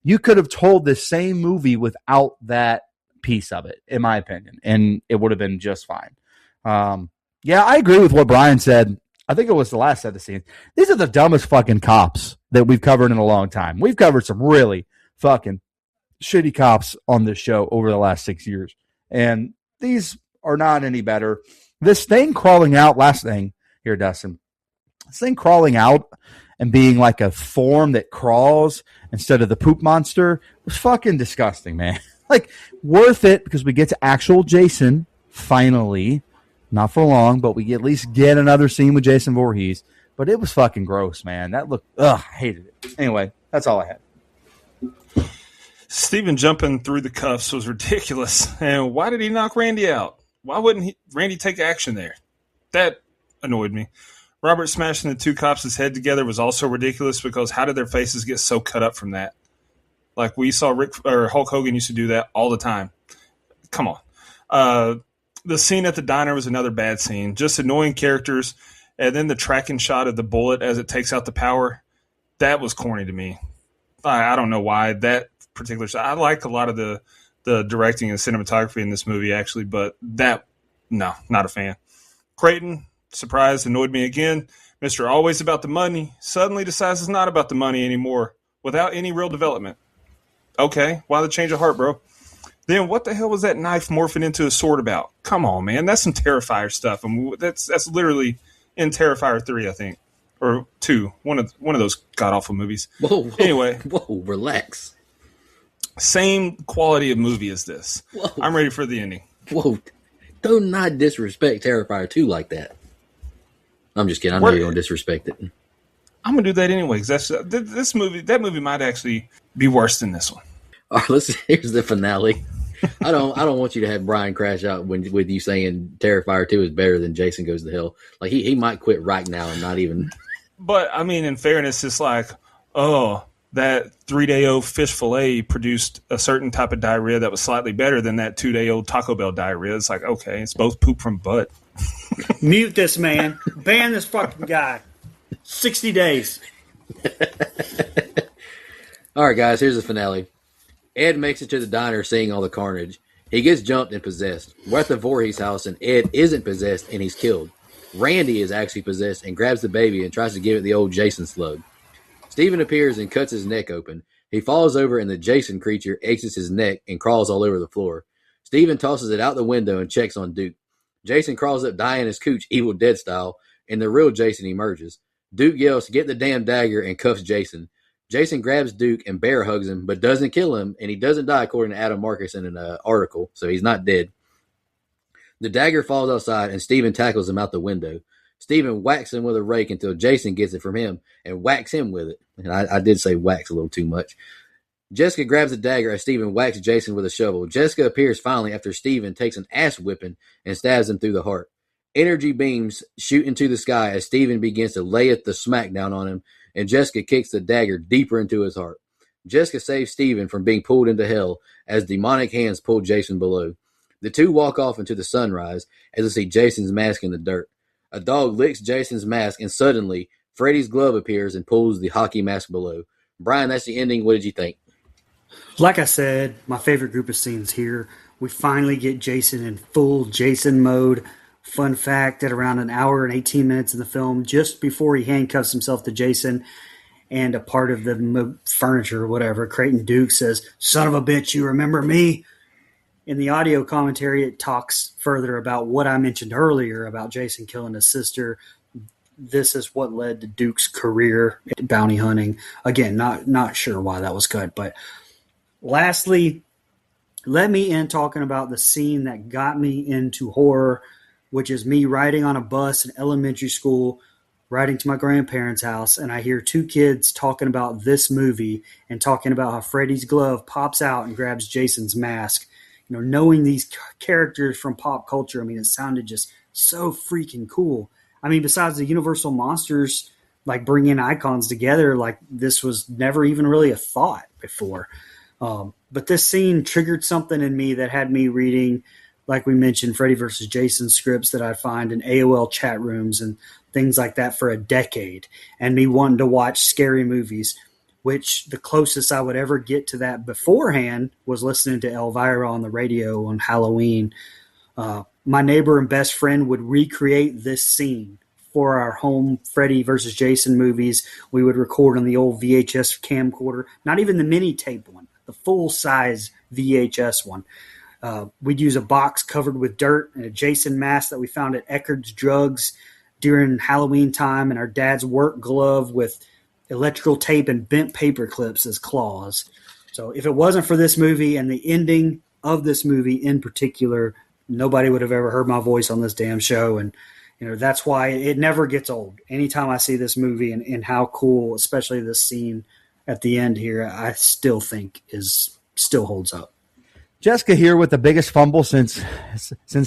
You could have told this same movie without that piece of it, in my opinion, and it would have been just fine. Yeah, I agree with what Brian said. I think it was the last set of scenes. These are the dumbest fucking cops that we've covered in a long time. We've covered some really fucking shitty cops on this show over the last 6 years, and these are not any better. This thing crawling out, last thing here, Dustin, this thing crawling out and being like a form that crawls instead of the poop monster was fucking disgusting, man. Like, worth it because we get to actual Jason finally. Not for long, but we at least get another scene with Jason Voorhees. But it was fucking gross, man. That looked, I hated it. Anyway, that's all I had. Steven jumping through the cuffs was ridiculous. And why did he knock Randy out? Why wouldn't Randy take action there? That annoyed me. Robert smashing the two cops' head together was also ridiculous because how did their faces get so cut up from that? Like we saw Hulk Hogan used to do that all the time. Come on. The scene at the diner was another bad scene. Just annoying characters. And then the tracking shot of the bullet as it takes out the power. That was corny to me. I don't know why. That particular shot. I like a lot of the directing and cinematography in this movie, actually. But no, not a fan. Creighton, surprised, annoyed me again. Mr. Always About the Money suddenly decides it's not about the money anymore without any real development. Okay, why the change of heart, bro? then what the hell was that knife morphing into a sword about? Come on, man. That's some Terrifier stuff. I mean, that's literally in Terrifier 3, I think. Or 2. One of those god-awful movies. Whoa. Anyway. Whoa, relax. Same quality of movie as this. Whoa. I'm ready for the ending. Whoa. Do not disrespect Terrifier 2 like that. I'm just kidding. I know you're going to disrespect it. I'm going to do that anyway. Because that movie might actually be worse than this one. All right, here's the finale. I don't want you to have Brian crash out with you saying Terrifier 2 is better than Jason Goes to Hell. Like, he might quit right now and not even... But, I mean, in fairness, it's like, oh, that 3-day-old fish fillet produced a certain type of diarrhea that was slightly better than that 2-day-old Taco Bell diarrhea. It's like, okay, it's both poop from butt. Mute this man. Ban this fucking guy. 60 days. All right, guys, here's the finale. Ed makes it to the diner seeing all the carnage. He gets jumped and possessed. We're at the Voorhees house, and Ed isn't possessed, and he's killed. Randy is actually possessed and grabs the baby and tries to give it the old Jason slug. Steven appears and cuts his neck open. He falls over, and the Jason creature exits his neck and crawls all over the floor. Steven tosses it out the window and checks on Duke. Jason crawls up Diana's cooch, Evil Dead style, and the real Jason emerges. Duke yells, "Get the damn dagger," and cuffs Jason. Jason grabs Duke and bear hugs him, but doesn't kill him, and he doesn't die according to Adam Marcus in an article, so he's not dead. The dagger falls outside, and Steven tackles him out the window. Steven whacks him with a rake until Jason gets it from him and whacks him with it. And I did say whacks a little too much. Jessica grabs the dagger as Steven whacks Jason with a shovel. Jessica appears finally after Steven takes an ass whipping and stabs him through the heart. Energy beams shoot into the sky as Steven begins to lay the smackdown on him, and Jessica kicks the dagger deeper into his heart. Jessica saves Steven from being pulled into hell as demonic hands pull Jason below. The two walk off into the sunrise as they see Jason's mask in the dirt. A dog licks Jason's mask, and suddenly Freddy's glove appears and pulls the hockey mask below. Brian, that's the ending. What did you think? Like I said, my favorite group of scenes here. We finally get Jason in full Jason mode. Fun fact, at around an hour and 18 minutes in the film, just before he handcuffs himself to Jason and a part of the furniture or whatever, Creighton Duke says, "Son of a bitch, you remember me?" In the audio commentary, it talks further about what I mentioned earlier about Jason killing his sister. This is what led to Duke's career at bounty hunting. Again, not sure why that was cut. But lastly, let me end talking about the scene that got me into horror, which is me riding on a bus in elementary school, riding to my grandparents' house, and I hear two kids talking about this movie and talking about how Freddy's glove pops out and grabs Jason's mask. You know, knowing these characters from pop culture, I mean, it sounded just so freaking cool. I mean, besides the Universal monsters, like bringing icons together, like this was never even really a thought before. But this scene triggered something in me that had me reading, like we mentioned, Freddy vs. Jason scripts that I find in AOL chat rooms and things like that for a decade, and me wanting to watch scary movies, which the closest I would ever get to that beforehand was listening to Elvira on the radio on Halloween. My neighbor and best friend would recreate this scene for our home Freddy versus Jason movies. We would record on the old VHS camcorder, not even the mini tape one, the full-size VHS one. We'd use a box covered with dirt and a Jason mask that we found at Eckerd's Drugs during Halloween time, and our dad's work glove with electrical tape and bent paper clips as claws. So if it wasn't for this movie and the ending of this movie in particular, nobody would have ever heard my voice on this damn show. And, you know, that's why it never gets old. Anytime I see this movie and how cool, especially this scene at the end here, I still think still holds up. Jessica here with the biggest fumble since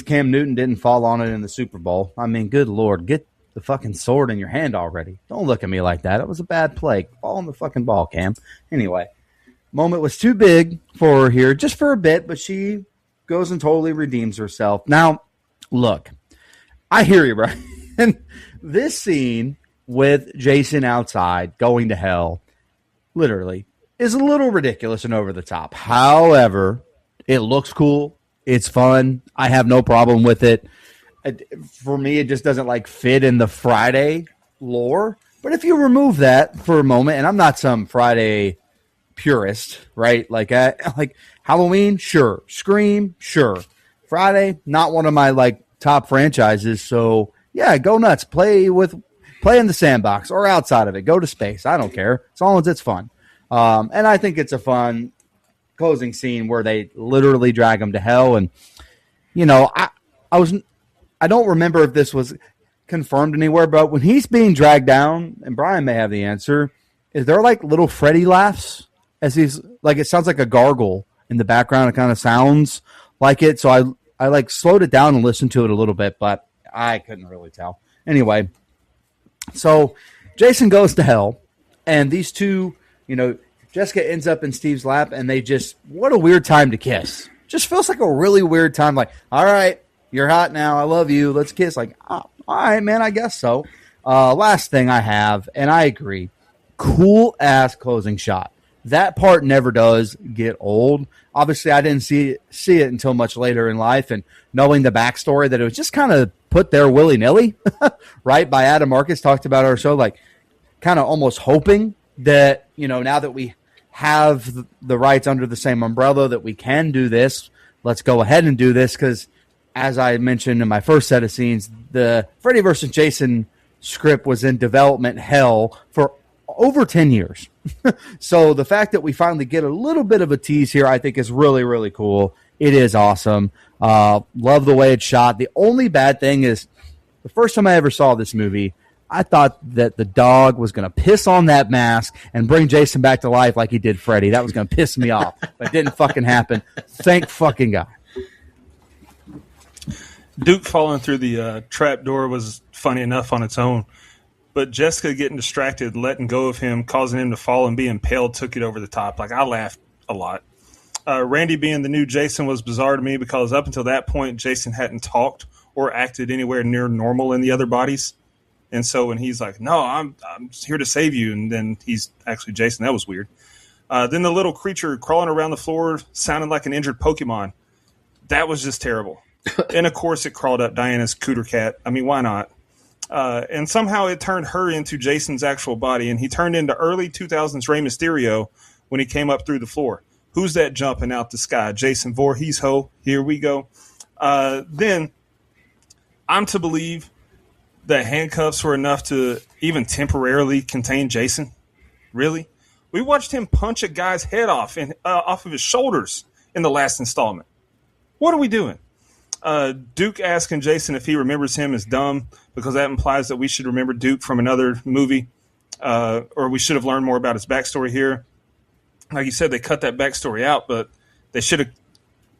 Cam Newton didn't fall on it in the Super Bowl. I mean, good Lord, get the fucking sword in your hand already. Don't look at me like that. It was a bad play. Fall on the fucking ball, Cam. Anyway, moment was too big for her here just for a bit, but she goes and totally redeems herself. Now, look, I hear you, Brian. This scene with Jason outside going to hell literally is a little ridiculous and over the top. However, it looks cool. It's fun. I have no problem with it. For me, it just doesn't like fit in the Friday lore. But if you remove that for a moment, and I'm not some Friday purist, right? Like Halloween, sure. Scream, sure. Friday, not one of my like top franchises. So yeah, go nuts. Play in the sandbox or outside of it. Go to space. I don't care as long as it's fun. And I think it's a fun closing scene where they literally drag him to hell. And I don't remember if this was confirmed anywhere, but when he's being dragged down, and Brian may have the answer, is there like little Freddy laughs as he's like, it sounds like a gargle in the background. It kind of sounds like it. So I like slowed it down and listened to it a little bit, but I couldn't really tell. Anyway, so Jason goes to hell, and these two, Jessica ends up in Steve's lap, and what a weird time to kiss. Just feels like a really weird time. Like, all right, you're hot now. I love you. Let's kiss. Like, oh, all right, man, I guess so. Last thing I have, and I agree, cool ass closing shot. That part never does get old. Obviously, I didn't see it until much later in life, and knowing the backstory that it was just kind of put there willy-nilly, right, by Adam Marcus, talked about our show, like kind of almost hoping that, now that we have the rights under the same umbrella that we can do this, let's go ahead and do this, because as I mentioned in my first set of scenes, the Freddy vs. Jason script was in development hell for over 10 years. So the fact that we finally get a little bit of a tease here, I think is really, really cool. It is awesome. Love the way it's shot. The only bad thing is the first time I ever saw this movie, I thought that the dog was going to piss on that mask and bring Jason back to life like he did Freddy. That was going to piss me off. But it didn't fucking happen. Thank fucking God. Duke falling through the trap door was funny enough on its own, but Jessica getting distracted, letting go of him, causing him to fall and be impaled took it over the top. Like, I laughed a lot. Randy being the new Jason was bizarre to me because up until that point, Jason hadn't talked or acted anywhere near normal in the other bodies. And so when he's like, no, I'm here to save you, and then he's actually Jason, that was weird. Then the little creature crawling around the floor sounded like an injured Pokemon. That was just terrible. And, of course, it crawled up Diana's cooter cat. I mean, why not? And somehow it turned her into Jason's actual body, and he turned into early 2000s Rey Mysterio when he came up through the floor. Who's that jumping out the sky? Jason Voorhees, ho. Here we go. Then I'm to believe that handcuffs were enough to even temporarily contain Jason. Really? We watched him punch a guy's head off of his shoulders in the last installment. What are we doing? Duke asking Jason if he remembers him is dumb because that implies that we should remember Duke from another movie, or we should have learned more about his backstory here. Like you said, they cut that backstory out, but they should have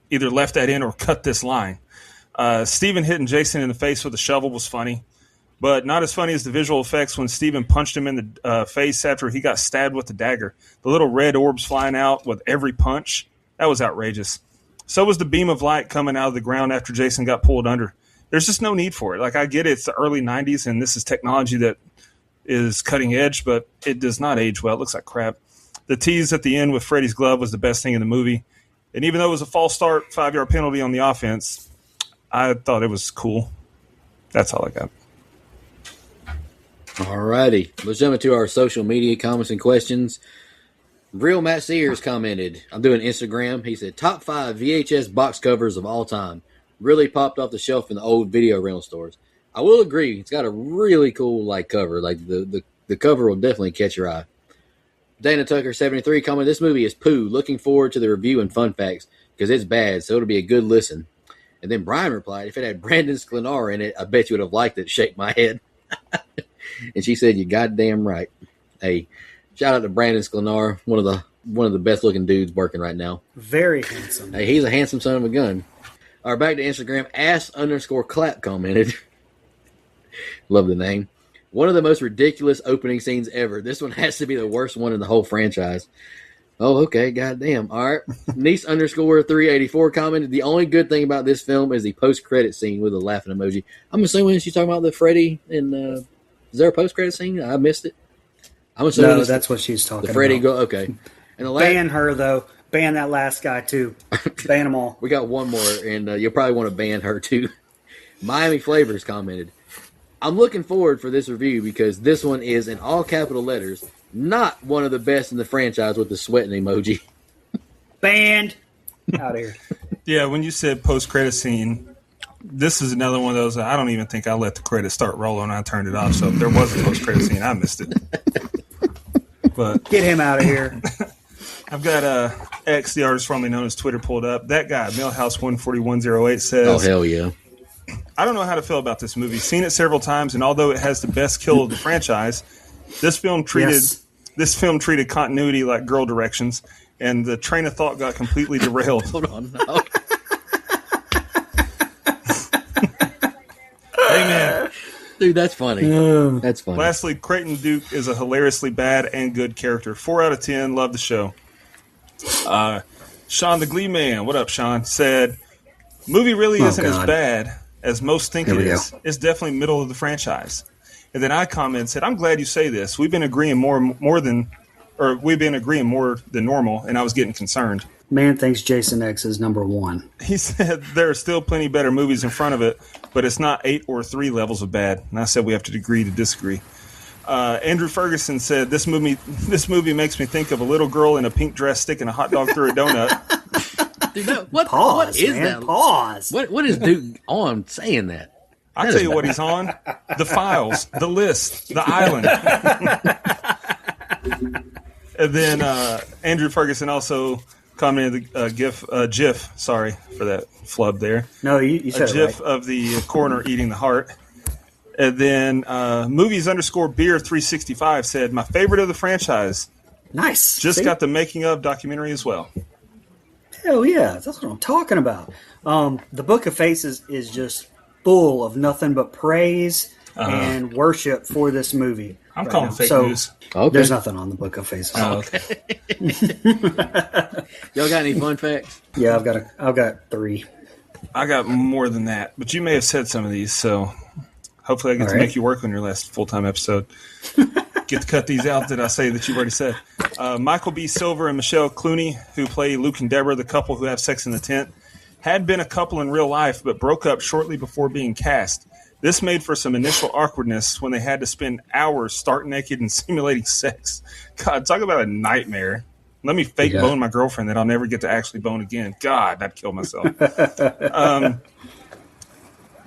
either left that in or cut this line. Steven hitting Jason in the face with a shovel was funny, but not as funny as the visual effects when Steven punched him in the face after he got stabbed with the dagger. The little red orbs flying out with every punch, that was outrageous. So was the beam of light coming out of the ground after Jason got pulled under. There's just no need for it. Like, I get it, it's the early 90s, and this is technology that is cutting edge, but it does not age well. It looks like crap. The tease at the end with Freddy's glove was the best thing in the movie. And even though it was a false start, 5-yard penalty on the offense, I thought it was cool. That's all I got. All righty. Let's jump into our social media comments and questions. Real Matt Sears commented, I'm doing Instagram. He said, top 5 VHS box covers of all time. Really popped off the shelf in the old video rental stores. I will agree. It's got a really cool cover. Like the cover will definitely catch your eye. Dana Tucker 73 commented, this movie is poo. Looking forward to the review and fun facts because it's bad, so it'll be a good listen. And then Brian replied, if it had Brandon Sklenar in it, I bet you would have liked it. Shake my head. And she said, you goddamn right. Hey, shout out to Brandon Sklenar, one of the best looking dudes working right now. Very handsome. Hey, he's a handsome son of a gun. All right, back to Instagram. Ass_clap commented. Love the name. One of the most ridiculous opening scenes ever. This one has to be the worst one in the whole franchise. Oh, okay. Goddamn. All right. Niece_384 commented, the only good thing about this film is the post-credit scene with a laughing emoji. I'm assuming she's talking about the Freddy and, is there a post-credit scene? I missed it. I'm assuming no, that's what she's talking the Freddy about. Okay. And the ban her, though. Ban that last guy, too. Ban them all. We got one more, and you'll probably want to ban her, too. Miami Flavors commented, I'm looking forward for this review because this one is, in all capital letters, not one of the best in the franchise with the sweating emoji. Banned. Out of here. Yeah, when you said post-credit scene, this is another one of those. I don't even think I let the credits start rolling. I turned it off. So if there was a post-credit scene, I missed it. But Get him out of here. I've got X, the artist formerly known as Twitter, pulled up. That guy, Millhouse14108, says, Oh, hell yeah. I don't know how to feel about this movie. Seen it several times, and although it has the best kill of the franchise, this film treated continuity like girl directions, and the train of thought got completely derailed. Hold on. No. Amen. Dude, that's funny. That's funny. Lastly, Creighton Duke is a hilariously bad and good character. 4 out of 10. Love the show. Sean the Glee Man, what up, Sean? Said, movie really isn't as bad as most think it is. It's definitely middle of the franchise. And then I commented, said, I'm glad you say this. We've been agreeing more than normal, and I was getting concerned. Man thinks Jason X is number 1. He said there are still plenty better movies in front of it, but it's not 8 or 3 levels of bad. And I said we have to agree to disagree. Andrew Ferguson said this movie makes me think of a little girl in a pink dress sticking a hot dog through a donut. Dude, no, what is man. that? Pause. What is Duke on saying that? I'll tell you what he's on. The Files, The List, The Island. And then Andrew Ferguson also commented GIF, sorry for that flub there. No, you said a GIF it right. of the coroner eating the heart. And then movies_beer365 said, my favorite of the franchise. Nice. Just See? got the making of documentary as well. Hell yeah, that's what I'm talking about. The Book of Faces is just full of nothing but praise and worship for this movie. I'm calling now. fake So, news. Okay. There's nothing on the Book of Faces. Oh, okay. Y'all got any fun facts? Yeah, I've got 3. I got more than that, but you may have said some of these, so hopefully I get to make you work on your last full-time episode. Get to cut these out that I say that you've already said. Michael B. Silver and Michelle Clooney, who play Luke and Deborah, the couple who have sex in the tent, had been a couple in real life, but broke up shortly before being cast. This made for some initial awkwardness when they had to spend hours stark naked and simulating sex. God, talk about a nightmare. Let me fake bone my girlfriend that I'll never get to actually bone again. God, I'd kill myself.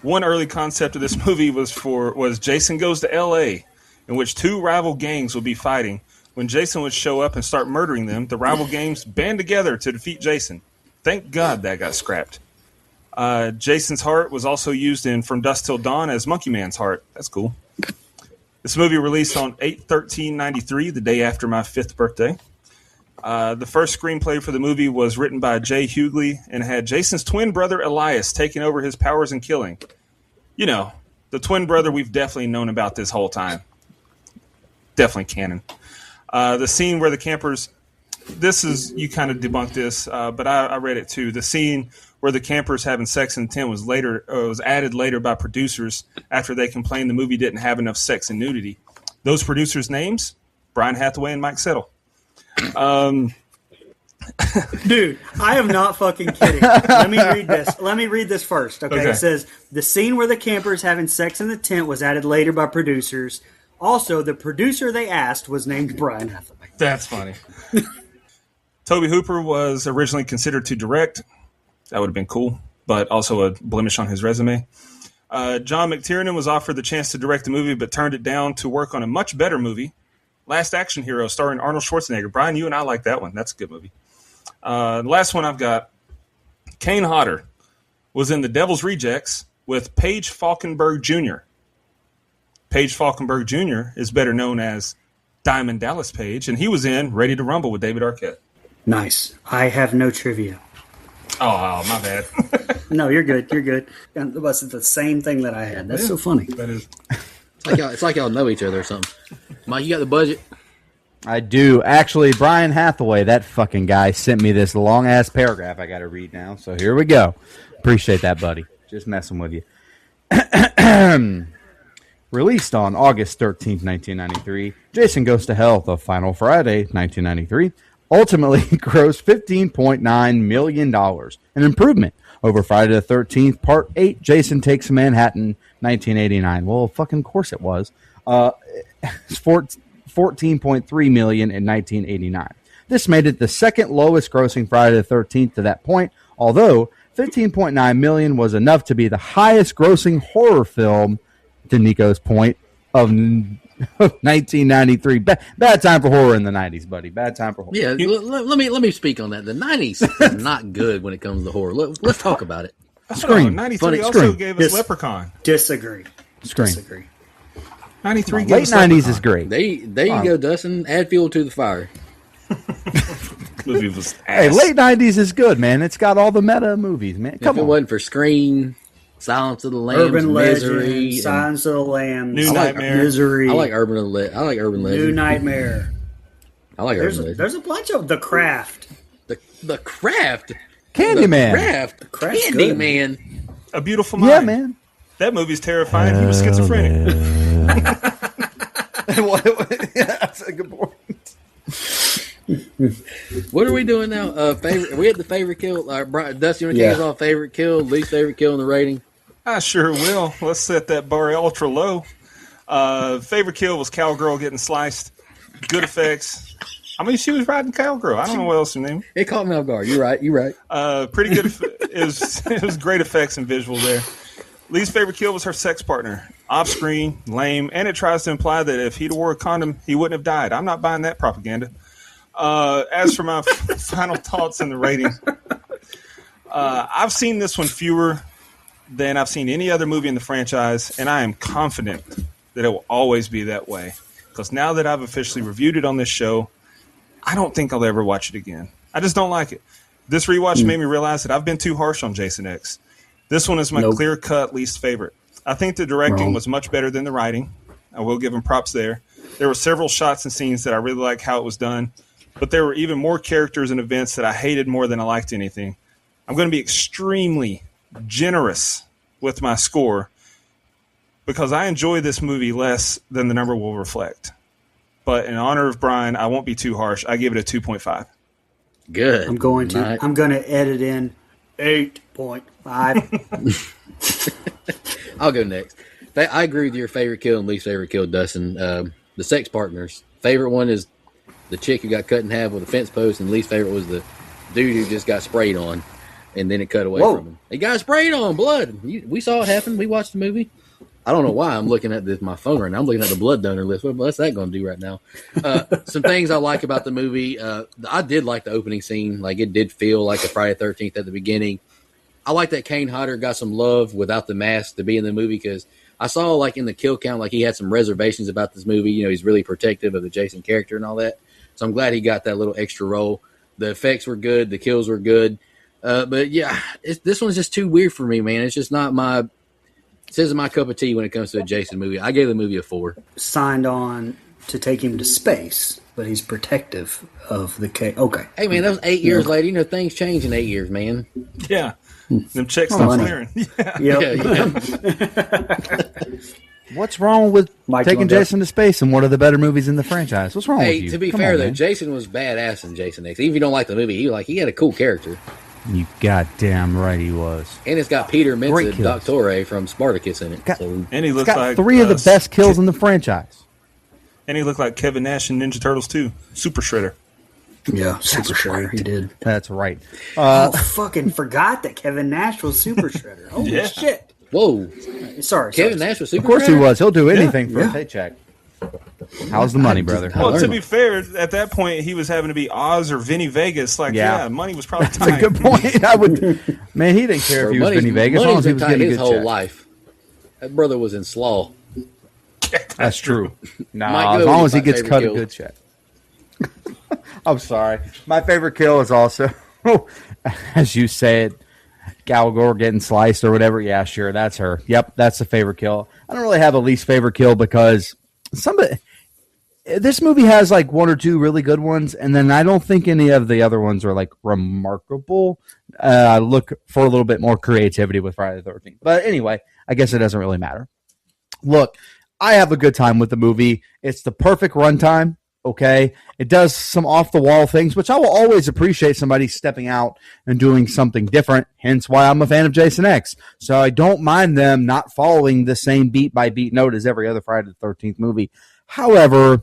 One early concept of this movie was Jason Goes to L.A., in which 2 rival gangs would be fighting. When Jason would show up and start murdering them, the rival gangs band together to defeat Jason. Thank God that got scrapped. Jason's heart was also used in From Dusk Till Dawn as Monkey Man's heart. That's cool. This movie released on 8/13/93, the day after my 5th birthday. The first screenplay for the movie was written by Jay Hughley and had Jason's twin brother Elias taking over his powers and killing. You know, the twin brother we've definitely known about this whole time. Definitely canon. The scene where the campers... you kind of debunked this, but I read it too. The scene where the campers having sex in the tent was added later by producers after they complained the movie didn't have enough sex and nudity. Those producers' names? Brian Hathaway and Mike Settle. Dude, I am not fucking kidding. Let me read this first. Okay. It says, the scene where the campers having sex in the tent was added later by producers. Also, the producer they asked was named Brian Hathaway. That's funny. Toby Hooper was originally considered to direct. That would have been cool, but also a blemish on his resume. John McTiernan was offered the chance to direct the movie, but turned it down to work on a much better movie, Last Action Hero, starring Arnold Schwarzenegger. Brian, you and I like that one. That's a good movie. The last one I've got, Kane Hodder was in The Devil's Rejects with Paige Falkenberg Jr. Paige Falkenberg Jr. is better known as Diamond Dallas Page, and he was in Ready to Rumble with David Arquette. Nice. I have no trivia. Oh, my bad. No, you're good. You're good. And it was the same thing that I had. That's so funny. That is. It's like y'all know each other or something. Mike, you got the budget? I do. Actually, Brian Hathaway, that fucking guy, sent me this long-ass paragraph I got to read now. So here we go. Appreciate that, buddy. Just messing with you. Released on August 13th, 1993, Jason Goes to Hell, The Final Friday, 1993, ultimately grossed $15.9 million, an improvement over Friday the 13th, Part 8, Jason Takes Manhattan, 1989. Well, fucking course it was. $14.3 million in 1989. This made it the second lowest grossing Friday the 13th to that point, although $15.9 million was enough to be the highest grossing horror film, to Nico's point, of 1993. Bad time for horror in the 90s, buddy. Bad time for horror. Yeah, let me speak on that. The 90s is not good when it comes to horror. Let's talk about it. Scream. 93 also Scream. gave us Leprechaun. Disagree. Scream. Disagree. 93 gave Late us 90s Leprechaun. is great. There you go, Dustin. Add fuel to the fire. Movie was Hey, ass. late 90s is good, man. It's got all the meta movies, man. Come if it on. wasn't for Scream, Silence of the Lambs, Urban Misery, Legend, and- Silence of the Lambs, New Nightmare. Misery, I like Urban Legend. New Nightmare. I like There's Urban a, Legend. there's a bunch of The Craft. The Craft. Candyman. Craft. Craft's good. Candyman. A Beautiful Mind. Yeah, man. That movie's terrifying. He was schizophrenic. That's a good point. What are we doing now? Favorite? Are we at the favorite kill? Dusty, you want to kick us off? Favorite kill, least favorite kill in the rating? I sure will. Let's set that bar ultra low. Favorite kill was Cowgirl getting sliced. Good effects. I mean, she was riding Cowgirl. I don't know what else her name. It caught me off guard. You're right. Pretty good. It was great effects and visual there. Least favorite kill was her sex partner. Off screen, lame, and it tries to imply that if he'd wore a condom, he wouldn't have died. I'm not buying that propaganda. As for my final thoughts in the rating, I've seen this one fewer than I've seen any other movie in the franchise, and I am confident that it will always be that way. Because now that I've officially reviewed it on this show, I don't think I'll ever watch it again. I just don't like it. This rewatch made me realize that I've been too harsh on Jason X. This one is my clear-cut least favorite. I think the directing was much better than the writing. I will give him props there. There were several shots and scenes that I really like how it was done, but there were even more characters and events that I hated more than I liked anything. I'm going to be extremely generous with my score because I enjoy this movie less than the number will reflect. But in honor of Brian, I won't be too harsh. I give it a 2.5. Good. I'm going to. Nice. I'm going to edit in 8.5. I'll go next. I agree with your favorite kill and least favorite kill, Dustin. The sex partners. Favorite one is the chick who got cut in half with a fence post, and least favorite was the dude who just got sprayed on, and then it cut away from him. He got sprayed on, blood. We saw it happen. We watched the movie. I don't know why I'm looking at my phone right now. I'm looking at the blood donor list. What's that going to do right now? Some things I like about the movie. I did like the opening scene. Like, it did feel like a Friday 13th at the beginning. I like that Kane Hodder got some love without the mask to be in the movie, because I saw, like, in the kill count, like, he had some reservations about this movie. You know, he's really protective of the Jason character and all that. So I'm glad he got that little extra role. The effects were good. The kills were good. But, yeah, this one's just too weird for me, man. It's just not this isn't my cup of tea when it comes to a Jason movie. I gave the movie a 4. Signed on to take him to space, but he's protective of the case. Okay. Hey, man, that was 8 years later. You know, things change in 8 years, man. Yeah. Them checks stop money. clearing. Yep. Yeah. What's wrong with Mike, taking you want to- Jason to space and one of the better movies in the franchise? What's wrong with Hey, you? to be Come fair, on, though, man. Jason was badass in Jason X. Even if you don't like the movie, he had a cool character. You goddamn right he was. And it's got Peter Great Mensah, kills. Doctore from Spartacus in it. Got- So, And he It's looks got like 3 of the best kills in the franchise. And he looked like Kevin Nash in Ninja Turtles 2. Super Shredder. Yeah, Super Shredder. He did. That's right. Fucking forgot that Kevin Nash was Super Shredder. Holy Yeah. shit. whoa. Sorry. Kevin Nash was super. Of course he Shredder? was. He'll do anything for Yeah. a paycheck. How's the money, brother? I Well, learned to it. be fair, at that point he was having to be Oz or Vinny Vegas. Like, Yeah. yeah, money was probably That's a tight. good point. I would. Man, he didn't care if he was Money's- Vinny Vegas as long as he money's was been tight getting a his good whole check. life. That brother was in slaw. That's true. No, Mike, as go long with as he my gets favorite cut kill. a good check. I'm sorry. My favorite kill is also, as you said, Gal Gore getting sliced or whatever. Yeah, sure, that's her. Yep, that's the favorite kill. I don't really have a least favorite kill because this movie has like 1 or 2 really good ones, and then I don't think any of the other ones are like remarkable. I look for a little bit more creativity with Friday the 13th. But anyway, I guess it doesn't really matter. Look, I have a good time with the movie. It's the perfect runtime. Okay, it does some off-the-wall things, which I will always appreciate somebody stepping out and doing something different, hence why I'm a fan of Jason X. So I don't mind them not following the same beat-by-beat note as every other Friday the 13th movie. However,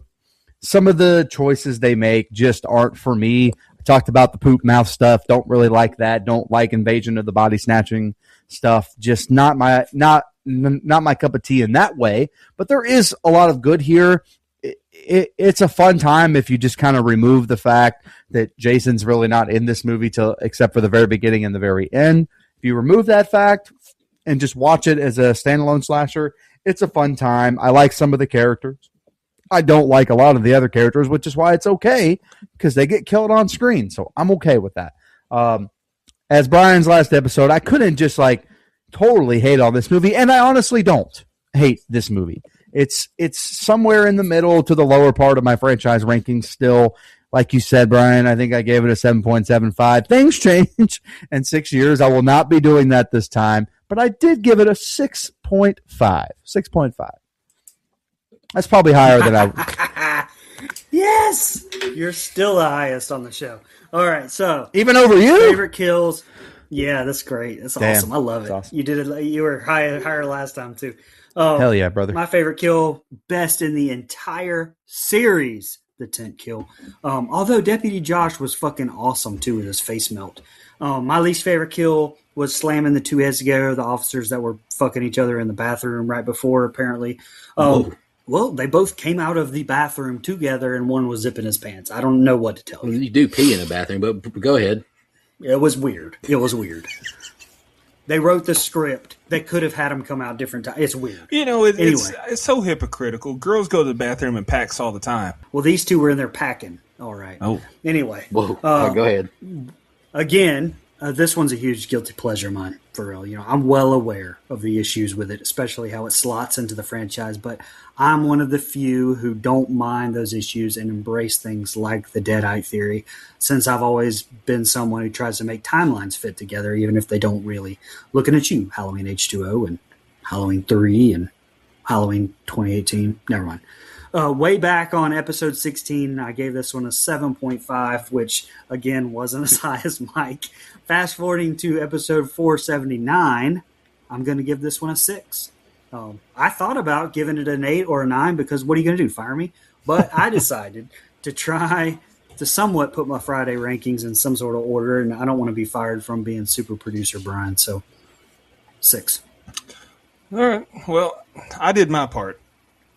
some of the choices they make just aren't for me. I talked about the poop mouth stuff. Don't really like that. Don't like Invasion of the Body Snatching stuff. Just not my cup of tea in that way. But there is a lot of good here. It's a fun time if you just kind of remove the fact that Jason's really not in this movie except for the very beginning and the very end. If you remove that fact and just watch it as a standalone slasher, it's a fun time. I like some of the characters. I don't like a lot of the other characters, which is why it's okay because they get killed on screen. So I'm okay with that. As Brian's last episode, I couldn't just totally hate on this movie, and I honestly don't hate this movie. It's somewhere in the middle to the lower part of my franchise rankings still. Like you said, Brian, I think I gave it a 7.75. Things change in 6 years. I will not be doing that this time, but I did give it a 6.5. 6.5. That's probably higher than I. Yes, you're still the highest on the show. All right, so Even over you? favorite kills. Yeah, that's great. That's Damn, awesome. I love it. that's awesome. You did it. You were higher last time too. Oh, Hell yeah, brother. my favorite kill, best in the entire series, the tent kill. Although Deputy Josh was fucking awesome too with his face melt. My least favorite kill was slamming the two heads together, the officers that were fucking each other in the bathroom right before, apparently. Well, they both came out of the bathroom together and one was zipping his pants. I don't know what to tell you. You do pee in a bathroom, but go ahead. It was weird. They wrote the script. They could have had him come out different times. It's weird. It's so hypocritical. Girls go to the bathroom in packs all the time. Well, these two were in there packing. All right. Oh. Anyway. Whoa. All right, go ahead. Again, this one's a huge guilty pleasure of mine, for real. I'm well aware of the issues with it, especially how it slots into the franchise, but I'm one of the few who don't mind those issues and embrace things like the Deadite theory, since I've always been someone who tries to make timelines fit together, even if they don't really. Looking at you, Halloween H2O and Halloween 3 and Halloween 2018. Never mind. Way back on episode 16, I gave this one a 7.5, which, again, wasn't as high as Mike. Fast forwarding to episode 479, I'm going to give this one a 6. I thought about giving it an 8 or a 9 because what are you going to do, fire me? But I decided to try to somewhat put my Friday rankings in some sort of order, and I don't want to be fired from being super producer Brian, so 6. All right. Well, I did my part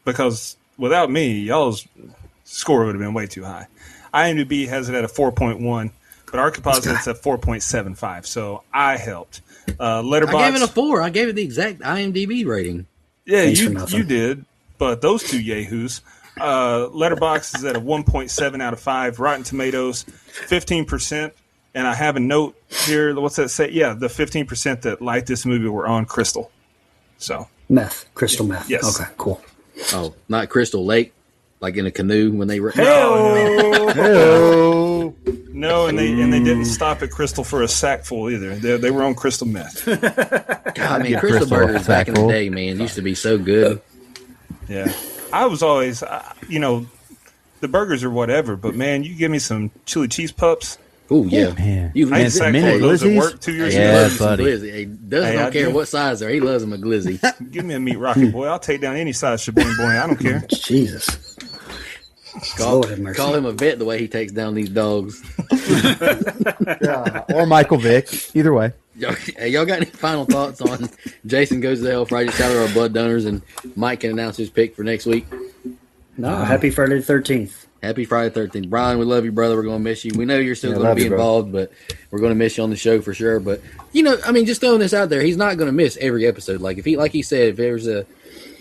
because without me, y'all's score would have been way too high. IMDb has it at a 4.1, but our composite's at 4.75, so I helped. Letterboxd, I gave it a 4. I gave it the exact IMDb rating. Yeah, Thanks for nothing. you did, but those two yahoos. Letterboxd is at a 1.7 out of 5. Rotten Tomatoes, 15%. And I have a note here. What's that say? Yeah, the 15% that liked this movie were on Crystal. So Crystal meth. Yes. Okay, cool. Oh, not Crystal Lake, like in a canoe when they were. Hello. No, and they didn't stop at Crystal for a sackful either. They were on crystal meth. God, man, Yeah, Crystal Crystal Burgers back in the Tackle. day, man, used to be so good. Yeah, I was always, the burgers are whatever, but man, you give me some chili cheese pups. Oh yeah, Man. You I ate a man, sackful Mini of those at Glizzies? work 2 years he Yeah, ago. loves some buddy. glizzy. He doesn't Hey, I don't care do. what size they're. He loves them a glizzy. Give me a meat rocket boy. I'll take down any size shaboing boy. I don't care. Jesus. Call, Lord have mercy. call him a vet the way he takes down these dogs. Or Michael Vick. Either way. Hey, y'all got any final thoughts on Jason Goes to Hell Friday? Shout out our blood donors, and Mike can announce his pick for next week. No, happy Friday the 13th. Happy Friday 13th. Brian, we love you, brother. We're going to miss you. We know you're still Yeah, going to love be you, bro. involved, but we're going to miss you on the show for sure. But, just throwing this out there, he's not going to miss every episode. Like he said, if there's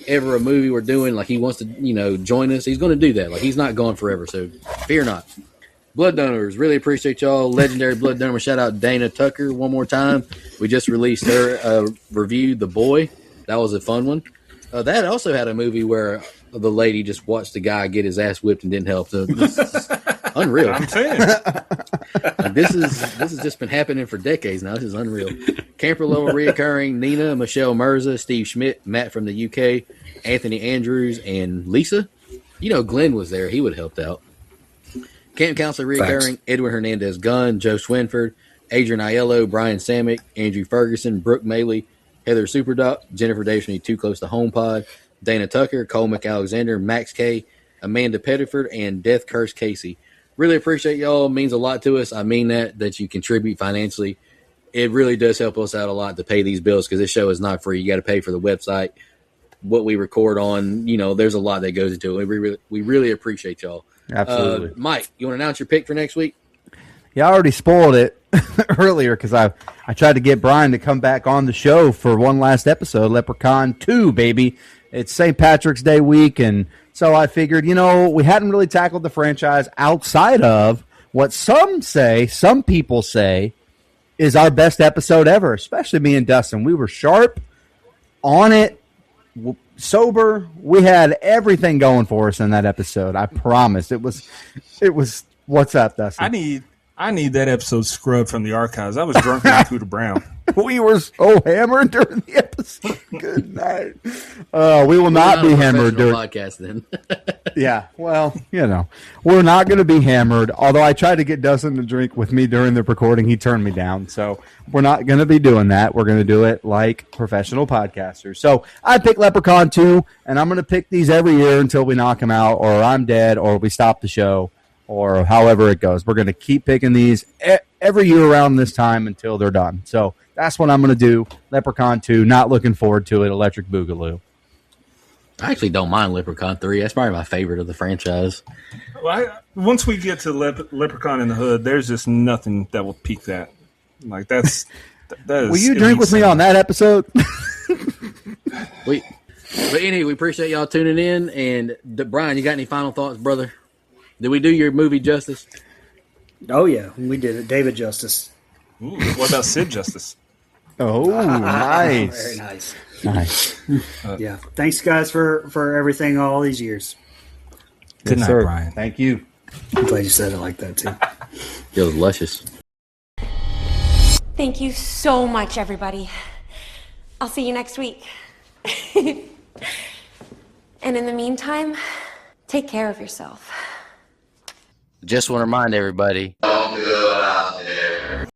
ever a movie we're doing, like he wants to, join us, he's going to do that. Like he's not gone forever. So fear not. Blood donors, really appreciate y'all. Legendary blood donor. Shout out Dana Tucker one more time. We just released her review, The Boy. That was a fun one. That also had a movie where the lady just watched the guy get his ass whipped and didn't help. So this is unreal. I'm saying. This has just been happening for decades now. This is unreal. Camper Level reoccurring, Nina, Michelle Mirza, Steve Schmidt, Matt from the UK, Anthony Andrews, and Lisa. Glenn was there. He would have helped out. Camp Counselor reoccurring, Edwin Hernandez Gunn, Joe Swinford, Adrian Aiello, Brian Samick, Andrew Ferguson, Brooke Maley, Heather Superdoc, Jennifer Davis from Too Close to Home Pod, Dana Tucker, Cole McAlexander, Max K, Amanda Pettiford, and Death Curse Casey. Really appreciate y'all. It means a lot to us. I mean that you contribute financially. It really does help us out a lot to pay these bills because this show is not free. You got to pay for the website, what we record on. There's a lot that goes into it. We really appreciate y'all. Absolutely. Mike, you want to announce your pick for next week? Yeah, I already spoiled it earlier because I tried to get Brian to come back on the show for one last episode, Leprechaun 2, baby. It's St. Patrick's Day week, and so I figured, we hadn't really tackled the franchise outside of what some people say, is our best episode ever, especially me and Dustin. We were sharp, on it, sober. We had everything going for us in that episode. I promise. It was. What's up, Dustin? I need that episode scrubbed from the archives. I was drunk like Hooter Brown. We were so hammered during the episode. Good night. We will not be hammered during podcast then. Yeah, well, we're not going to be hammered. Although I tried to get Dustin to drink with me during the recording, he turned me down. So we're not going to be doing that. We're going to do it like professional podcasters. So I picked Leprechaun 2, and I'm going to pick these every year until we knock them out, or I'm dead, or we stop the show, or however it goes. We're going to keep picking these every year around this time until they're done. So that's what I'm going to do. Leprechaun 2, not looking forward to it. Electric Boogaloo. I actually don't mind Leprechaun 3. That's probably my favorite of the franchise. Well, once we get to Leprechaun in the Hood, there's just nothing that will peak that. Like that is. Will you drink with me on that episode? But anyway, we appreciate y'all tuning in. And Brian, you got any final thoughts, brother? Did we do your movie justice? Oh, yeah, we did it. David Justice. Ooh, what about Sid Justice? Oh, nice. Very nice. Nice. Yeah. Thanks, guys, for everything all these years. Good night, sir. Brian. Thank you. I'm glad you said it like that, too. It was luscious. Thank you so much, everybody. I'll see you next week. And in the meantime, take care of yourself. Just want to remind everybody.